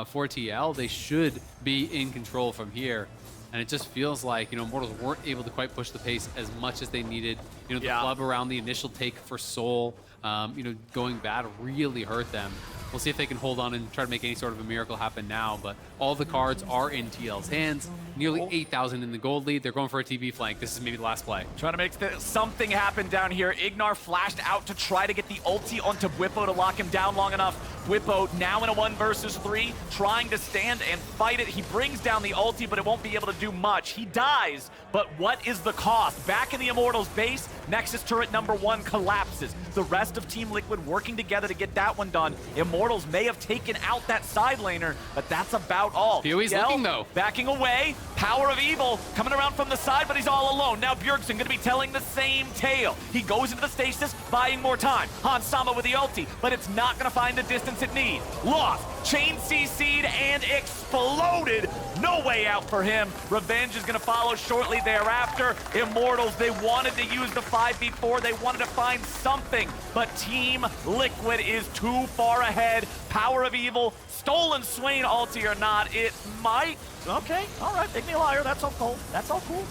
for TL, they should be in control from here. And it just feels like, you know, Immortals weren't able to quite push the pace as much as they needed. You know, the club around the initial take for Soul, you know, going bad really hurt them. We'll see if they can hold on and try to make any sort of a miracle happen now, but all the cards are in TL's hands. Nearly 8,000 in the gold lead. They're going for a TB flank. This is maybe the last play. Trying to make something happen down here. IgNar flashed out to try to get the ulti onto Bwipo to lock him down long enough. Bwipo now in a 1 versus 3, trying to stand and fight it. He brings down the ulti, but it won't be able to do much. He dies, but what is the cost? Back in the Immortals base, Nexus turret number 1 collapses. The rest of Team Liquid working together to get that one done. Immortals may have taken out that side laner, but that's about all. PoE's looking though. Backing away. PowerOfEvil coming around from the side, but he's all alone. Now Bjergsen going to be telling the same tale. He goes into the stasis, buying more time. Hansama with the ulti, but it's not going to find the distance it needs. Lost, chain CC'd, and exploded. No way out for him. Revenge is going to follow shortly thereafter. Immortals, they wanted to use the 5v4. They wanted to find something, but Team Liquid is too far ahead. PowerOfEvil, stolen Swain ulti or not, it might. Okay, all right, make me a liar. That's all cool. That's all cool.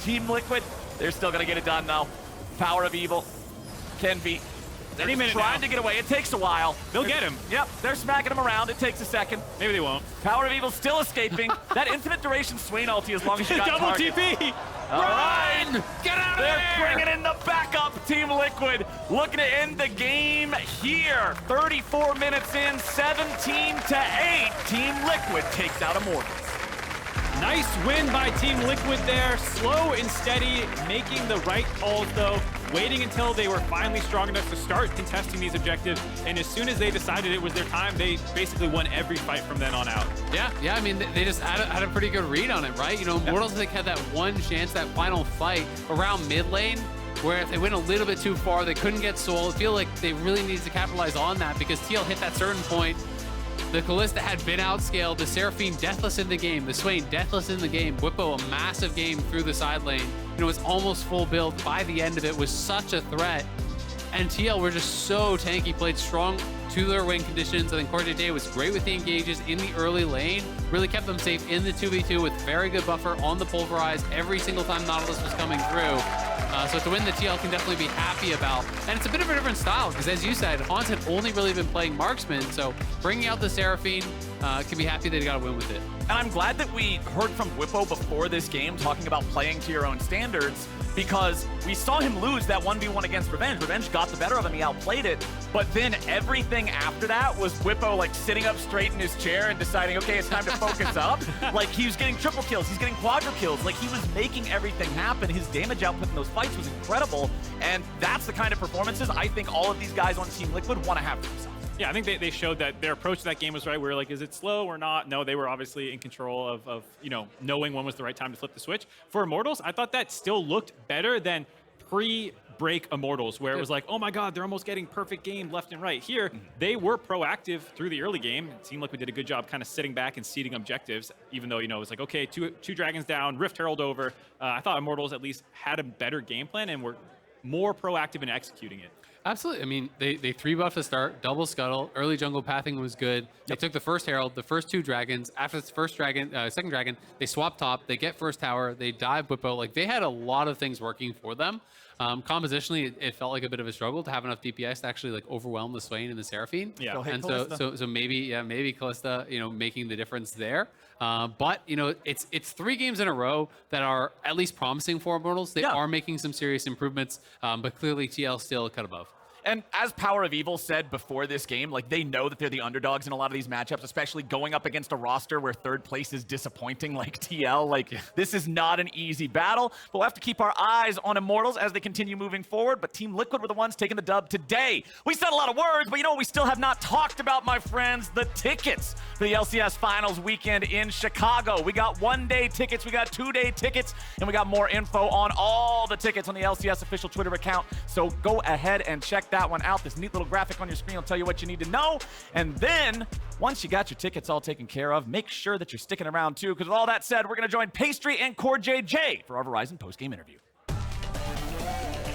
Team Liquid, they're still going to get it done, though. PowerOfEvil, Kenvi, Any minute trying now. to get away. It takes a while. They'll get him. Yep, they're smacking him around. It takes a second. Maybe they won't. PowerOfEvil still escaping. That infinite duration Swain ulti as long as you got Double target. TP! Run! Get out of They're there! bringing in the backup. Team Liquid looking to end the game here. 34 minutes in, 17-8. Team Liquid takes out Immortals. Nice win by Team Liquid there. Slow and steady, making the right calls though. Waiting until they were finally strong enough to start contesting these objectives. And as soon as they decided it was their time, they basically won every fight from then on out. Yeah, I mean, they just had a pretty good read on it, right? You know, Immortals, I think, had that one chance, that final fight around mid lane, where if they went a little bit too far, they couldn't get Soul. I feel like they really needed to capitalize on that because TL hit that certain point. The Kalista had been outscaled, the Seraphine deathless in the game, the Swain deathless in the game, Bwipo a massive game through the side lane. You know, it was almost full build by the end of it, was such a threat. And TL were just so tanky, played strong to their win conditions. I think CoreJJ was great with the engages in the early lane, really kept them safe in the 2v2 with very good buffer on the pulverize every single time Nautilus was coming through. So it's a win that TL can definitely be happy about. And it's a bit of a different style because, as you said, Hans had only really been playing marksman, so bringing out the Seraphine can be happy they got a win with it. And I'm glad that we heard from Bwipo before this game talking about playing to your own standards, because we saw him lose that 1v1 against Revenge. Revenge got the better of him, he outplayed it, but then everything after that was Bwipo like sitting up straight in his chair and deciding, okay, it's time to focus up. Like he was getting triple kills, he's getting quadra kills, like he was making everything happen. His damage output in those fights was incredible, and that's the kind of performances I think all of these guys on Team Liquid want to have for themselves. Yeah, I think they showed that their approach to that game was right. We were like, is it slow or not? No, they were obviously in control of you know, knowing when was the right time to flip the switch. For Immortals, I thought that still looked better than pre-break Immortals, where it was like, oh my God, they're almost getting perfect game left and right. Here, they were proactive through the early game. It seemed like we did a good job kind of sitting back and seeding objectives, even though, you know, it was like, okay, two dragons down, Rift Herald over. I thought Immortals at least had a better game plan and were more proactive in executing it. Absolutely. I mean, they 3-buffed to start, double scuttle, early jungle pathing was good. They took the first Herald, the first 2 dragons. After the first dragon, second dragon, they swap top, they get first tower, they dive Bwipo. Like, they had a lot of things working for them. Compositionally, it felt like a bit of a struggle to have enough DPS to actually like overwhelm the Swain and the Seraphine. Yeah. And so maybe Kalista, you know, making the difference there. But you know, it's 3 games in a row that are at least promising for Immortals. They are making some serious improvements, but clearly TL still cut above. And as PowerOfEvil said before this game, like they know that they're the underdogs in a lot of these matchups, especially going up against a roster where third place is disappointing like TL. Like this is not an easy battle, but we'll have to keep our eyes on Immortals as they continue moving forward. But Team Liquid were the ones taking the dub today. We said a lot of words, but you know what we still have not talked about, my friends? The tickets for the LCS Finals weekend in Chicago. We got 1-day tickets, we got 2-day tickets, and we got more info on all the tickets on the LCS official Twitter account. So go ahead and check that one out. This neat little graphic on your screen will tell you what you need to know. And then, once you got your tickets all taken care of, make sure that you're sticking around too, because with all that said, we're going to join Pastry and CoreJJ for our Verizon post-game interview.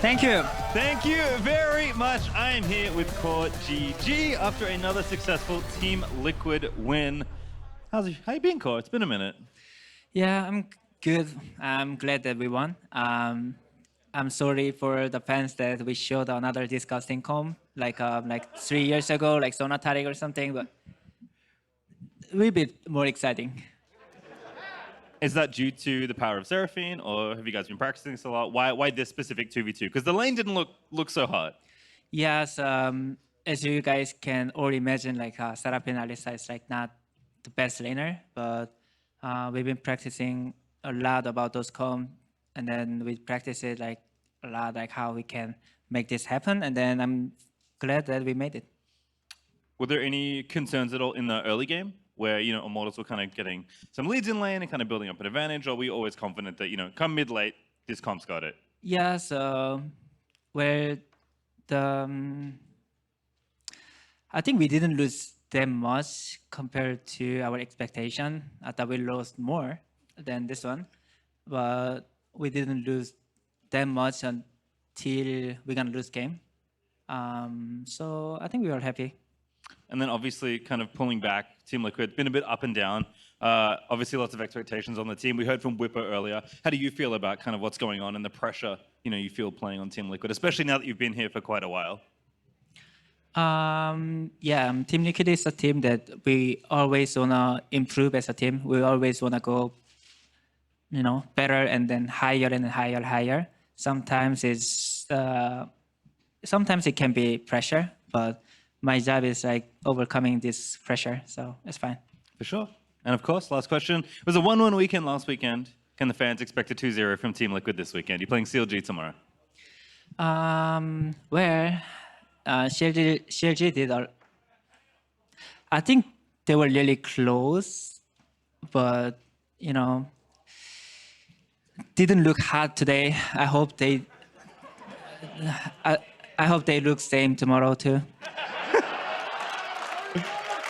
Thank you. Thank you very much. I am here with CoreJJ after another successful Team Liquid win. How you been, Core? It's been a minute. Yeah, I'm good. I'm glad that we won. I'm sorry for the fans that we showed another disgusting comp like 3 years ago, like Sonatarik or something, but a little bit more exciting. Is that due to the power of Seraphine, or have you guys been practicing this a lot? Why this specific 2v2? Because the lane didn't look so hard. Yes, as you guys can all imagine, like Seraphine Alistar is like not the best laner, but we've been practicing a lot about those comp, and then we practice it like a lot, like how we can make this happen, and then I'm glad that we made it. Were there any concerns at all in the early game where, you know, Immortals were kind of getting some leads in lane and kind of building up an advantage, or were we always confident that, you know, come mid-late, this comp's got it? Yeah, so where the... I think we didn't lose that much compared to our expectation. I thought we lost more than this one, but we didn't lose that much until we're gonna lose game. So I think we were happy. And then obviously kind of pulling back, Team Liquid, been a bit up and down. Obviously lots of expectations on the team. We heard from Bwipo earlier. How do you feel about kind of what's going on and the pressure, you know, you feel playing on Team Liquid, especially now that you've been here for quite a while? Yeah, Team Liquid is a team that we always wanna improve as a team. We always wanna go, you know, better and then higher and higher. Sometimes it's sometimes it can be pressure, but my job is like overcoming this pressure, so it's fine. For sure. And of course, last question. It was a 1-1 weekend last weekend. Can the fans expect a 2-0 from Team Liquid this weekend? You're playing CLG tomorrow. Where CLG did I think they were really close, but you know, didn't look hard today. I hope they look same tomorrow too.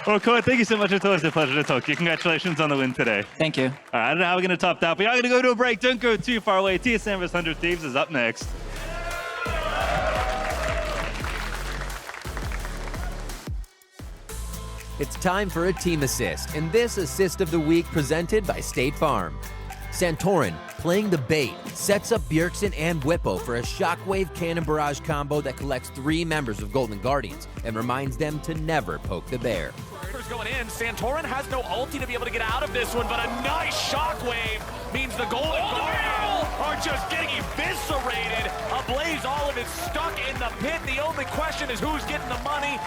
Well, Core, thank you so much. It's always a pleasure to talk to you. Congratulations on the win today. Thank you. All right, I don't know how we're going to top that, but we are going to go to a break. Don't go too far away. TSM vs 100 Thieves is up next. It's time for a team assist, and this assist of the week presented by State Farm. Santorin, playing the bait, sets up Bjergsen and Bwipo for a Shockwave Cannon Barrage combo that collects 3 members of Golden Guardians and reminds them to never poke the bear. Going in, Santorin has no ulti to be able to get out of this one, but a nice Shockwave means the Golden Guardians are just getting eviscerated. Ablaze all of it stuck in the pit. The only question is who's getting the money.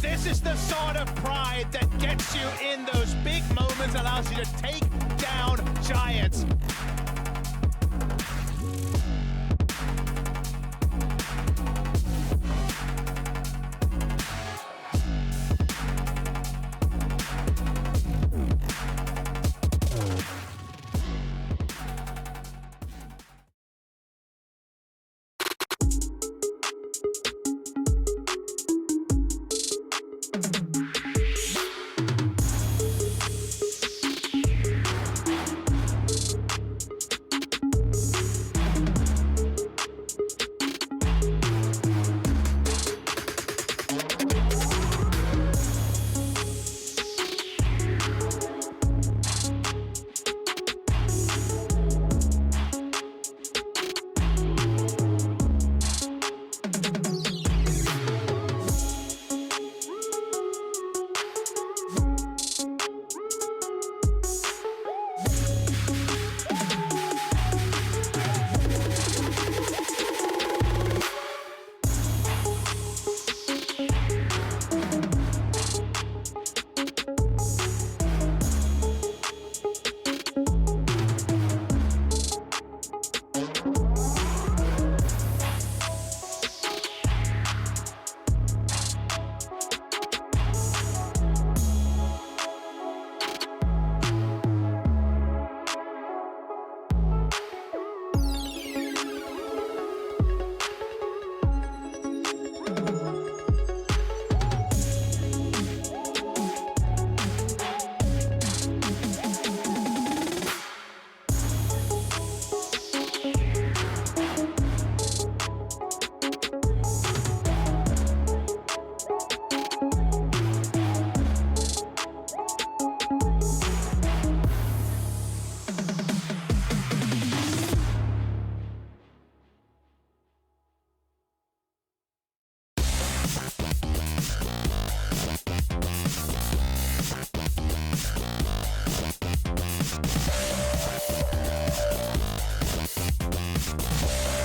This is the sort of pride that gets you in those big moments, allows you to take down giants.